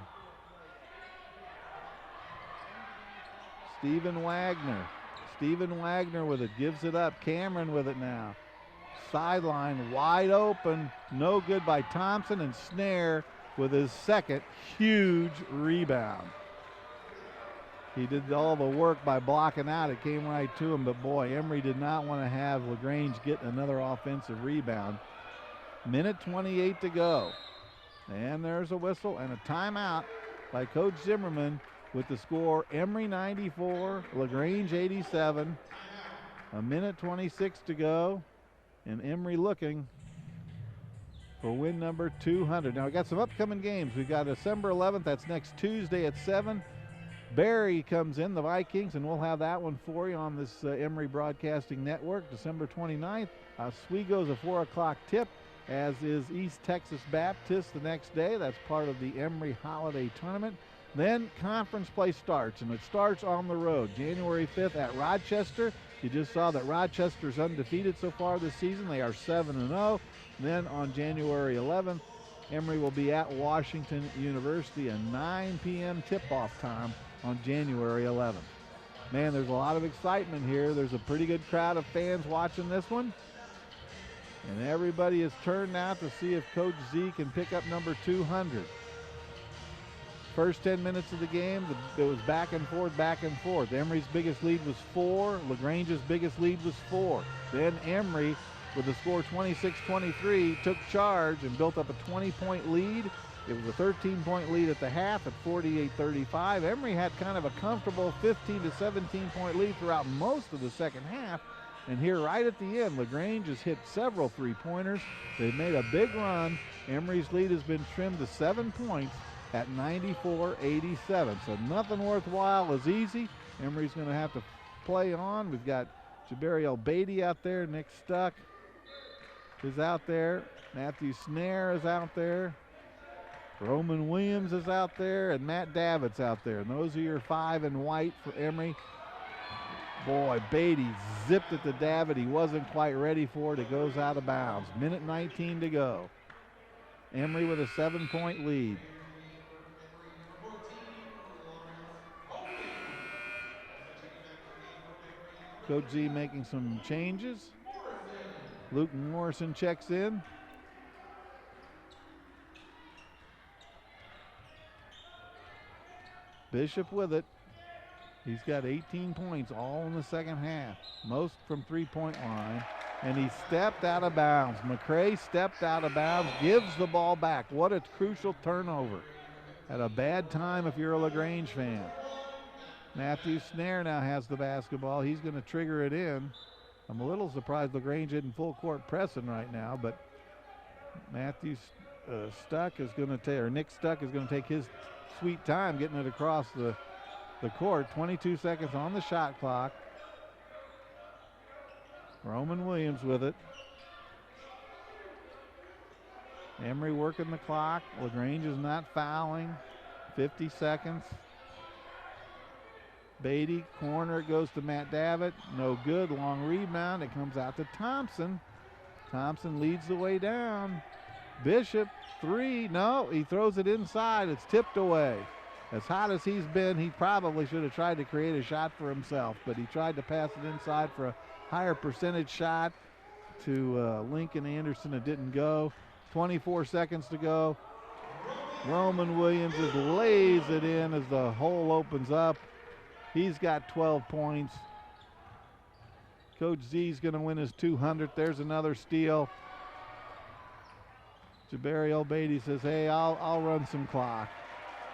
Stephen Wagner with it, gives it up. Cameron with it now. Sideline wide open, no good by Thompson, and Snare with his second huge rebound. He did all the work by blocking out. It came right to him, but boy, Emory did not want to have LaGrange get another offensive rebound. Minute 28 to go. And there's a whistle and a timeout by Coach Zimmerman with the score Emory 94, LaGrange 87. A minute 26 to go, and Emory looking for win number 200. Now we got some upcoming games. We got December 11th, that's next Tuesday at 7. Barry comes in, the Vikings, and we'll have that one for you on this Emory Broadcasting Network. December 29th, Oswego's a 4 o'clock tip, as is East Texas Baptist the next day. That's part of the Emory Holiday Tournament. Then conference play starts, and it starts on the road. January 5th at Rochester. You just saw that Rochester's undefeated so far this season. They are 7-0. Then on January 11th, Emory will be at Washington University, a 9 p.m. tip-off time on January 11th. Man, there's a lot of excitement here. There's a pretty good crowd of fans watching this one. And everybody has turned out to see if Coach Z can pick up number 200. First 10 minutes of the game, it was back and forth. Emory's biggest lead was 4. LaGrange's biggest lead was 4. Then Emory, with the score 26-23, took charge and built up a 20-point lead. It was a 13-point lead at the half at 48-35. Emory had kind of a comfortable 15 to 17-point lead throughout most of the second half. And here right at the end, LaGrange has hit several three-pointers. They've made a big run. Emory's lead has been trimmed to 7 points at 94-87. So nothing worthwhile is easy. Emory's going to have to play on. We've got Jabari Beatty out there. Nick Stuck is out there. Matthew Snare is out there. Roman Williams is out there, and Matt Davitt's out there. And those are your 5 in white for Emory. Boy, Beatty zipped it to Davitt. He wasn't quite ready for it. It goes out of bounds. Minute 19 to go. Emory with a 7-point lead. Coach Z making some changes. Luke Morrison checks in. Bishop with it. He's got 18 points all in the second half, most from three-point line, and he stepped out of bounds. McCray stepped out of bounds, gives the ball back. What a crucial turnover. At a bad time if you're a LaGrange fan. Matthew Snare now has the basketball. He's going to trigger it in. I'm a little surprised LaGrange isn't full court pressing right now, but Matthew Stuck is going to take, or Nick Stuck is going to take his sweet time getting it across the court. 22 seconds on the shot clock. Roman Williams with it. Emory working the clock. LaGrange is not fouling. 50 seconds. Beatty, corner, goes to Matt Davitt. No good, long rebound. It comes out to Thompson. Thompson leads the way down. Bishop, 3, no, he throws it inside. It's tipped away. As hot as he's been, he probably should have tried to create a shot for himself, but he tried to pass it inside for a higher percentage shot to Lincoln Anderson. It didn't go. 24 seconds to go. Roman Williams just lays it in as the hole opens up. He's got 12 points. Coach Z's going to win his 200th. There's another steal. Jabari Beatty says, hey, I'll run some clock.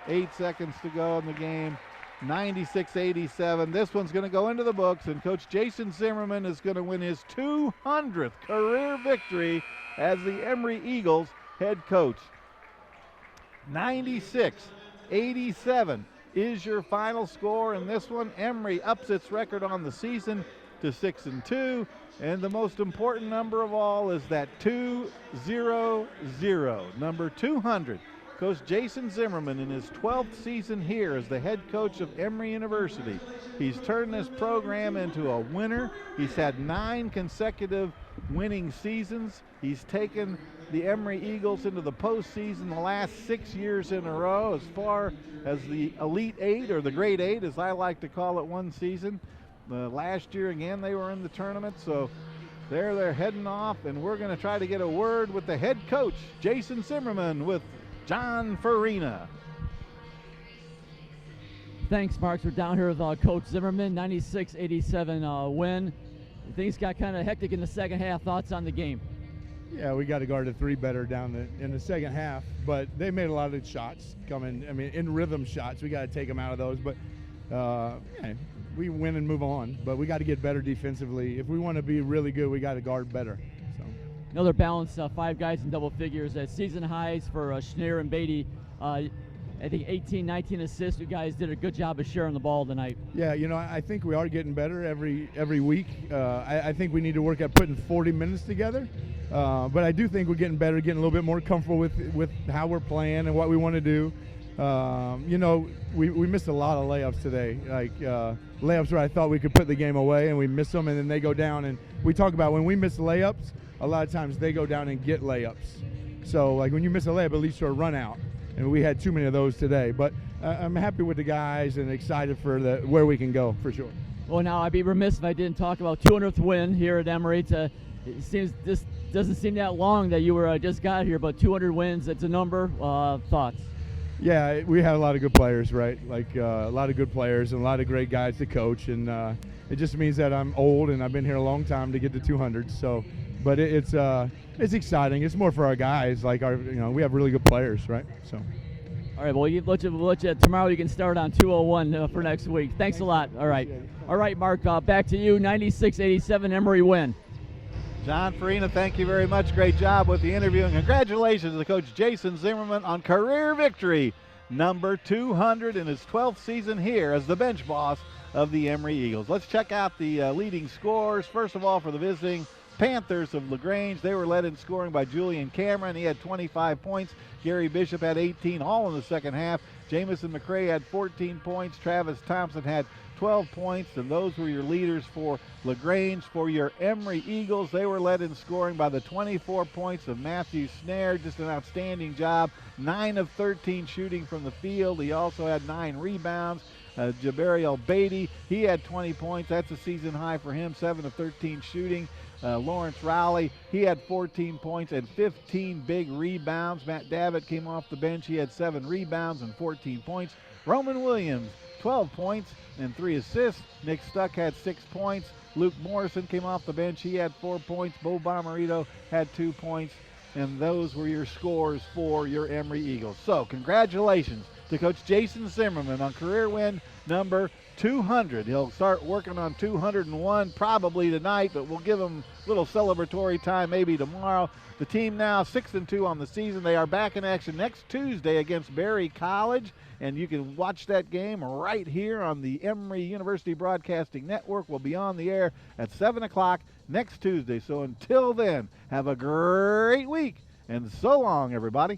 8 seconds to go in the game. 96-87. This one's going to go into the books, and Coach Jason Zimmerman is going to win his 200th career victory as the Emory Eagles head coach. 96-87 is your final score in this one. Emory ups its record on the season to 6-2, and the most important number of all is that 200, number 200 Coach Jason Zimmerman in his 12th season here as the head coach of Emory University. He's turned this program into a winner. He's had 9 consecutive winning seasons. He's taken the Emory Eagles into the postseason the last 6 years in a row, as far as the Elite 8, or the Grade 8 as I like to call it, one season. Last year again they were in the tournament, so they're heading off, and we're going to try to get a word with the head coach, Jason Zimmerman, with John Farina. Thanks, Marks. We're down here with Coach Zimmerman, 96-87 win. Things got kind of hectic in the second half. Thoughts on the game? Yeah, we got to guard the 3 better down in the second half, but they made a lot of shots coming. I mean, in rhythm shots, we got to take them out of those. But yeah, we win and move on. But we got to get better defensively. If we want to be really good, we got to guard better. So another balance, 5 guys in double figures at season highs for Schneer and Beatty. I think 18, 19 assists. You guys did a good job of sharing the ball tonight. Yeah, you know, I think we are getting better every week. I think we need to work at putting 40 minutes together. But I do think we're getting better, getting a little bit more comfortable with how we're playing and what we want to do. You know, we missed a lot of layups today, like layups where I thought we could put the game away, and we miss them, and then they go down. And we talk about when we miss layups, a lot of times they go down and get layups. So, like, when you miss a layup, it leads to a run out. And we had too many of those today. But I'm happy with the guys and excited for where we can go, for sure. Well, now I'd be remiss if I didn't talk about 200th win here at Emory. It seems this doesn't seem that long that you were just got here, but 200 wins, it's a number. Thoughts? Yeah, we had a lot of good players, right? Like a lot of good players and a lot of great guys to coach. And it just means that I'm old and I've been here a long time to get to 200. So, but it's exciting. It's more for our guys. Like we have really good players, right? So. All right. Well, let you tomorrow. You can start on 201 for next week. Thanks a lot. All right. All right, Mark. Back to you. 96-87 Emory win. John Farina, thank you very much. Great job with the interview, and congratulations to Coach Jason Zimmerman on career victory number 200 in his 12th season here as the bench boss of the Emory Eagles. Let's check out the leading scorers. First of all, for the visiting Panthers of LaGrange, they were led in scoring by Julian Cameron. He had 25 points. Gary Bishop had 18, all in the second half. Jamison McCray had 14 points. Travis Thompson had 12 points, and those were your leaders for LaGrange. For your Emory Eagles, they were led in scoring by the 24 points of Matthew Snare. Just an outstanding job. 9 of 13 shooting from the field. He also had 9 rebounds. Jabariel Beatty, he had 20 points. That's a season high for him. 7 of 13 shooting. Lawrence Rowley, he had 14 points and 15 big rebounds. Matt Davitt came off the bench. He had 7 rebounds and 14 points. Roman Williams, 12 points and 3 assists. Nick Stuck had 6 points. Luke Morrison came off the bench. He had 4 points. Bo Bomarito had 2 points. And those were your scores for your Emory Eagles. So congratulations to Coach Jason Zimmerman on career win number 200. He'll start working on 201 probably tonight, but we'll give him a little celebratory time maybe tomorrow. The team now 6-2 on the season. They are back in action next Tuesday against Berry College, and you can watch that game right here on the Emory University Broadcasting Network. We'll be on the air at 7 o'clock next Tuesday. So until then, have a great week, and so long, everybody.